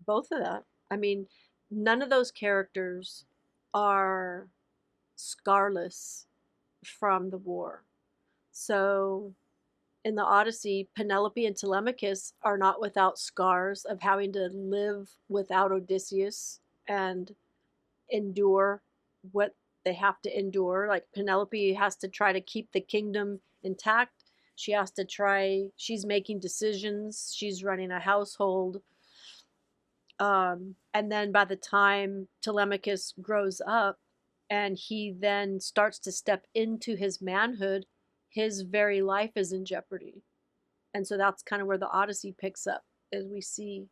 both of that. I mean, none of those characters are scarless from the war. So in the Odyssey, Penelope and Telemachus are not without scars of having to live without Odysseus and endure what they have to endure. Like Penelope has to try to keep the kingdom intact. She's making decisions, she's running a household. And then by the time Telemachus grows up and he then starts to step into his manhood, his very life is in jeopardy. And so that's kind of where the Odyssey picks up, as we see,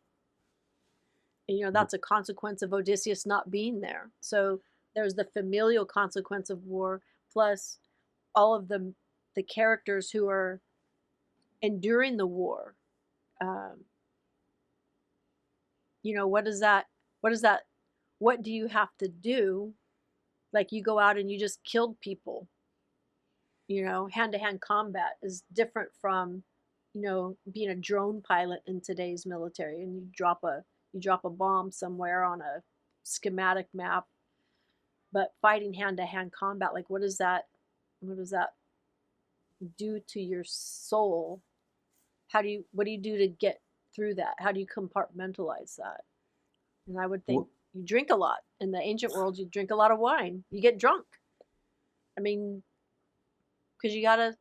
you know, that's a consequence of Odysseus not being there. So there's the familial consequence of war, plus all of the characters who are enduring the war. You know, what do you have to do? Like, you go out and you just killed people. You know, hand-to-hand combat is different from, you know, being a drone pilot in today's military, and you drop a bomb somewhere on a schematic map, but fighting hand-to-hand combat, like what does that do to your soul? What do you do to get through that? How do you compartmentalize that? And I would think you drink a lot. In the ancient world, you drink a lot of wine. You get drunk. I mean, because you got to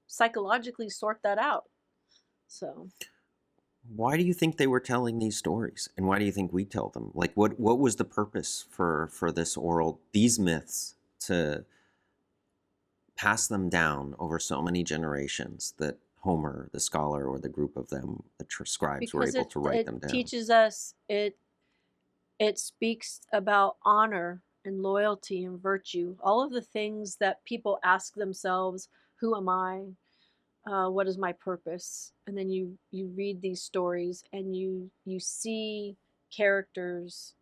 psychologically sort that out. So why do you think they were telling these stories, and why do you think we tell them? Like, what was the purpose for these myths, to pass them down over so many generations, that Homer, the scholar, or the group of them, the scribes, were able to write them down? It teaches us, it speaks about honor and loyalty and virtue, all of the things that people ask themselves: who am I? What is my purpose? And then you read these stories and you see characters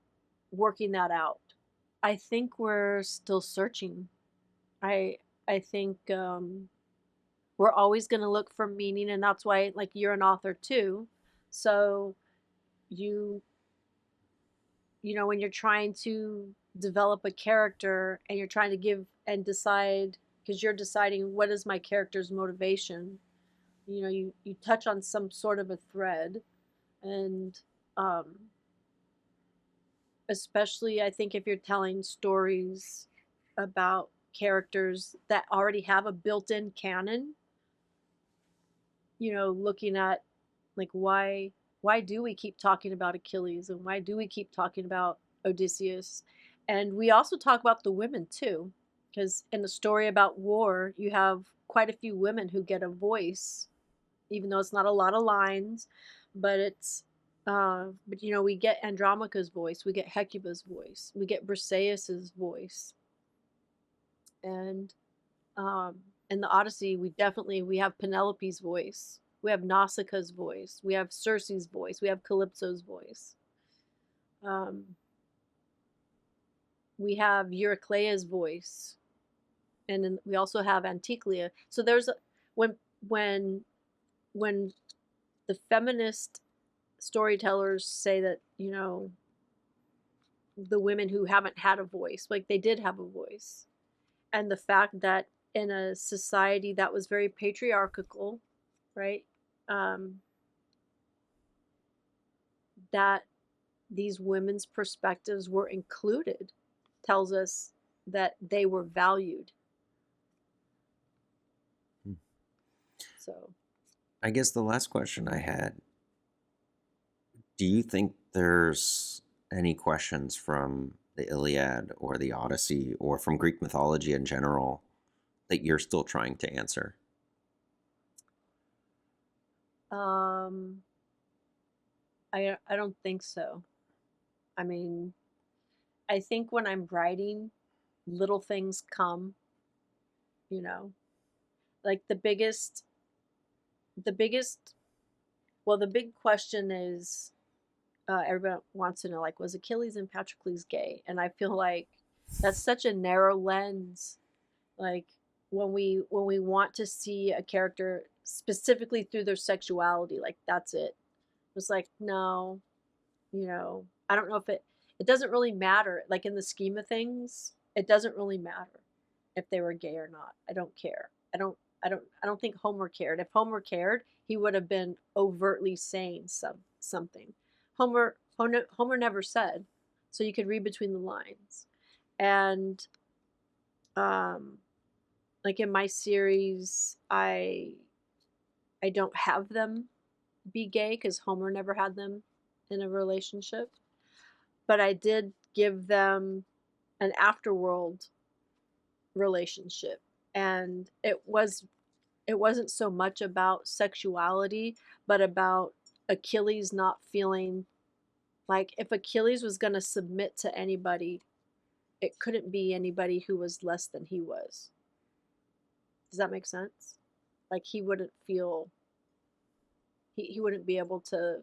working that out. I think we're still searching. I think we're always going to look for meaning, and that's why, like, you're an author too. So you know, when you're trying to develop a character and you're trying to give and decide, because you're deciding what is my character's motivation, you know, you touch on some sort of a thread. And especially, I think, if you're telling stories about characters that already have a built-in canon, you know, looking at, like, why do we keep talking about Achilles, and why do we keep talking about Odysseus? And we also talk about the women too, because in the story about war, you have quite a few women who get a voice, even though it's not a lot of lines, but it's but you know, we get Andromache's voice, we get Hecuba's voice, we get Briseis's voice. And in the Odyssey, we have Penelope's voice, we have Nausicaa's voice, we have Circe's voice, we have Calypso's voice. We have Euryclea's voice, and then we also have Anticlea. So there's when the feminist storytellers say that, you know, the women who haven't had a voice, like, they did have a voice. And the fact that in a society that was very patriarchal, right, that these women's perspectives were included tells us that they were valued. So I guess the last question I had, do you think there's any questions from the Iliad or the Odyssey, or from Greek mythology in general, that you're still trying to answer? I don't think so. I mean, I think when I'm writing, little things come, you know, like the big question is, everyone wants to know, like, was Achilles and Patroclus gay? And I feel like that's such a narrow lens. Like, when we want to see a character specifically through their sexuality, like, that's it. It's like, no, you know, I don't know if it doesn't really matter. Like, in the scheme of things, it doesn't really matter if they were gay or not. I don't care. I don't think Homer cared. If Homer cared, he would have been overtly saying something. Homer never said, so you could read between the lines. And like, in my series, I don't have them be gay because Homer never had them in a relationship, but I did give them an afterworld relationship, and it wasn't so much about sexuality, but about Achilles not feeling like, if Achilles was going to submit to anybody, it couldn't be anybody who was less than he was. Does that make sense? Like, he wouldn't feel, he wouldn't be able to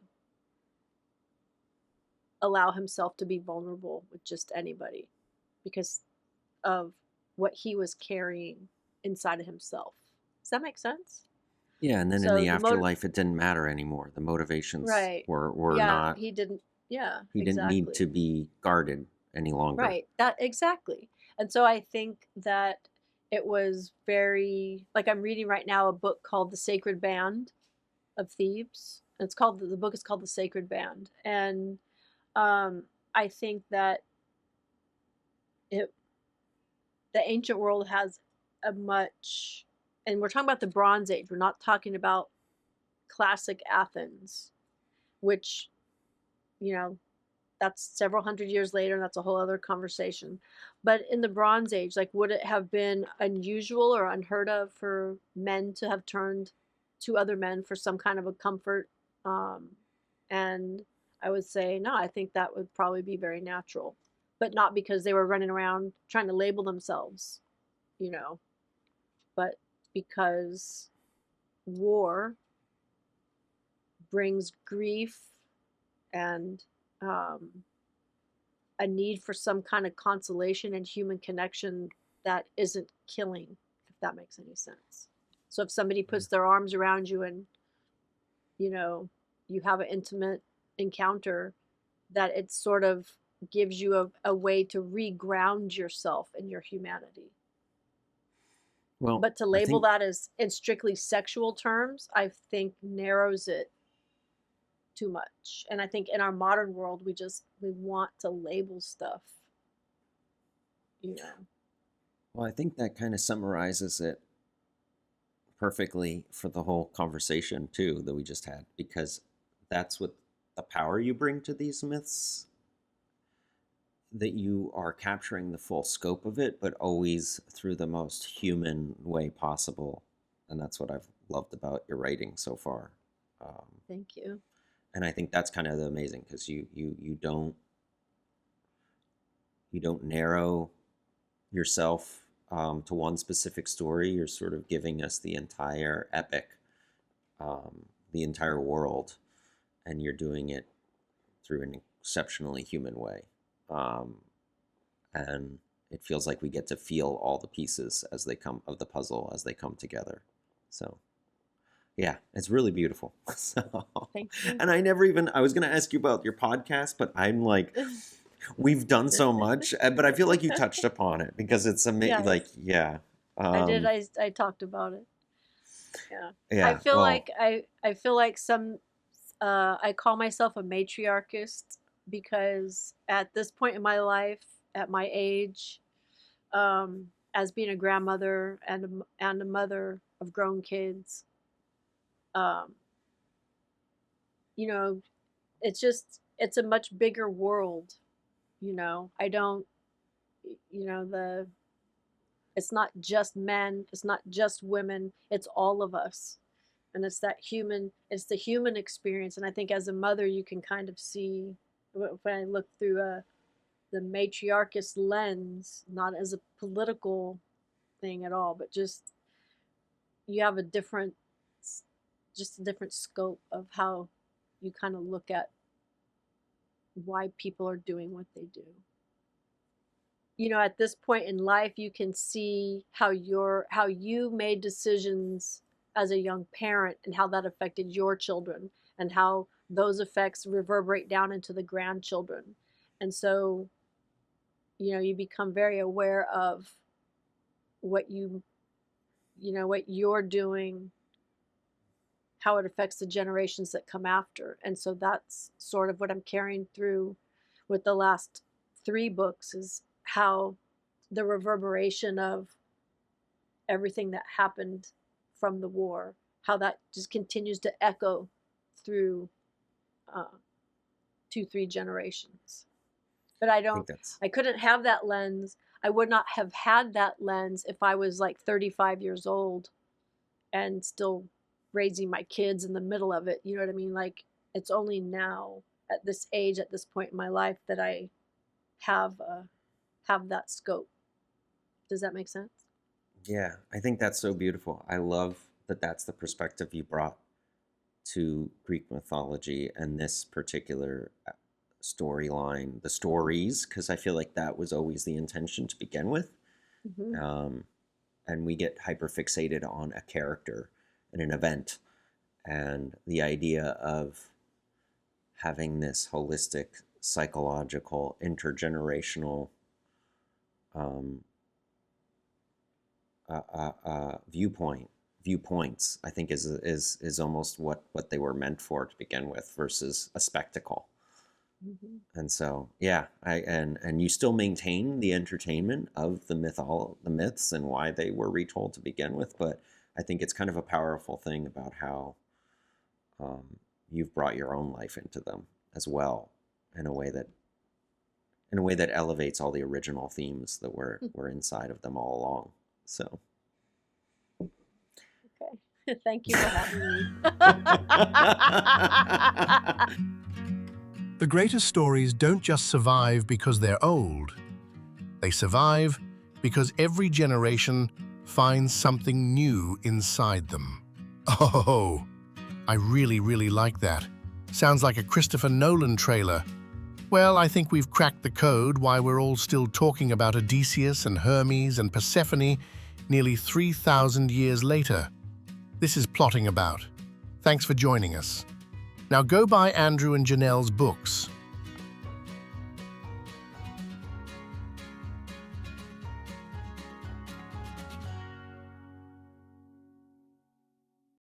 allow himself to be vulnerable with just anybody because of what he was carrying inside of himself. Does that make sense? Yeah, and then in the afterlife, it didn't matter anymore. The motivations were yeah, not. he didn't. Yeah, he didn't need to be guarded any longer. Right. That exactly. And so I think that it was very, like, I'm reading right now a book called The Sacred Band of Thebes. It's called, the book is called The Sacred Band. And I think that it the ancient world has a much, and we're talking about the Bronze Age. We're not talking about classic Athens, which, you know, that's several hundred years later, and that's a whole other conversation. But in the Bronze Age, like, would it have been unusual or unheard of for men to have turned to other men for some kind of a comfort? And I would say no. I think that would probably be very natural, but not because they were running around trying to label themselves, you know, but because war brings grief and um, a need for some kind of consolation and human connection that isn't killing, if that makes any sense. So if somebody puts their arms around you and, you know, you have an intimate encounter, that it sort of gives you a way to reground yourself in your humanity. Well, But to I label think, that as in strictly sexual terms, I think narrows it too much. And I think in our modern world, we want to label stuff, you know. well, I think that kind of summarizes it perfectly for the whole conversation too that we just had, because that's what the power you bring to these myths, that you are capturing the full scope of it, but always through the most human way possible. And that's what I've loved about your writing so far. Thank you. And I think that's kind of amazing, because you don't narrow yourself to one specific story. You're sort of giving us the entire epic, the entire world, and you're doing it through an exceptionally human way. And it feels like we get to feel all the pieces as they come of the puzzle as they come together. So yeah, it's really beautiful. So, Thank you. and I was going to ask you about your podcast, but I'm like, we've done so much, but I feel like you touched upon it, because it's amazing. Yes, Like, yeah. I did. I talked about it. Yeah. I Yeah, feel well, like I feel like I call myself a matriarchist because at this point in my life, at my age, as being a grandmother and a mother of grown kids, um, you know, it's a much bigger world. You know, I don't, you know, it's not just men, it's not just women, it's all of us. And it's the human experience. And I think as a mother, you can kind of see, when I look through the matriarchist lens, not as a political thing at all, but just you have just a different scope of how you kind of look at why people are doing what they do. You know, at this point in life, you can see how you made decisions as a young parent and how that affected your children, and how those effects reverberate down into the grandchildren. And so, you know, you become very aware of what what you're doing, how it affects the generations that come after. And so that's sort of what I'm carrying through with the last 3 books, is how the reverberation of everything that happened from the war, how that just continues to echo through uh, 2, 3 generations. But I think that's, I couldn't have that lens. I would not have had that lens if I was like 35 years old and still raising my kids in the middle of it. You know what I mean? Like, it's only now at this age, at this point in my life, that I have that scope. Does that make sense? yeah, I think that's so beautiful. I love that that's the perspective you brought to Greek mythology and this particular storyline, the stories, because I feel like that was always the intention to begin with. Mm-hmm. And we get hyperfixated on a character and an event, and the idea of having this holistic psychological, intergenerational viewpoints, I think is almost what they were meant for to begin with, versus a spectacle. And so, yeah, and you still maintain the entertainment of the myths and why they were retold to begin with, but I think it's kind of a powerful thing about how you've brought your own life into them as well, in a way that elevates all the original themes that were inside of them all along. So. Okay. Thank you for having me. The greatest stories don't just survive because they're old. They survive because every generation finds something new inside them. Oh, I really, really like that. Sounds like a Christopher Nolan trailer. Well, I think we've cracked the code why we're all still talking about Odysseus and Hermes and Persephone nearly 3,000 years later. This is Plotting About. Thanks for joining us. Now go buy Andrew and Janell's books.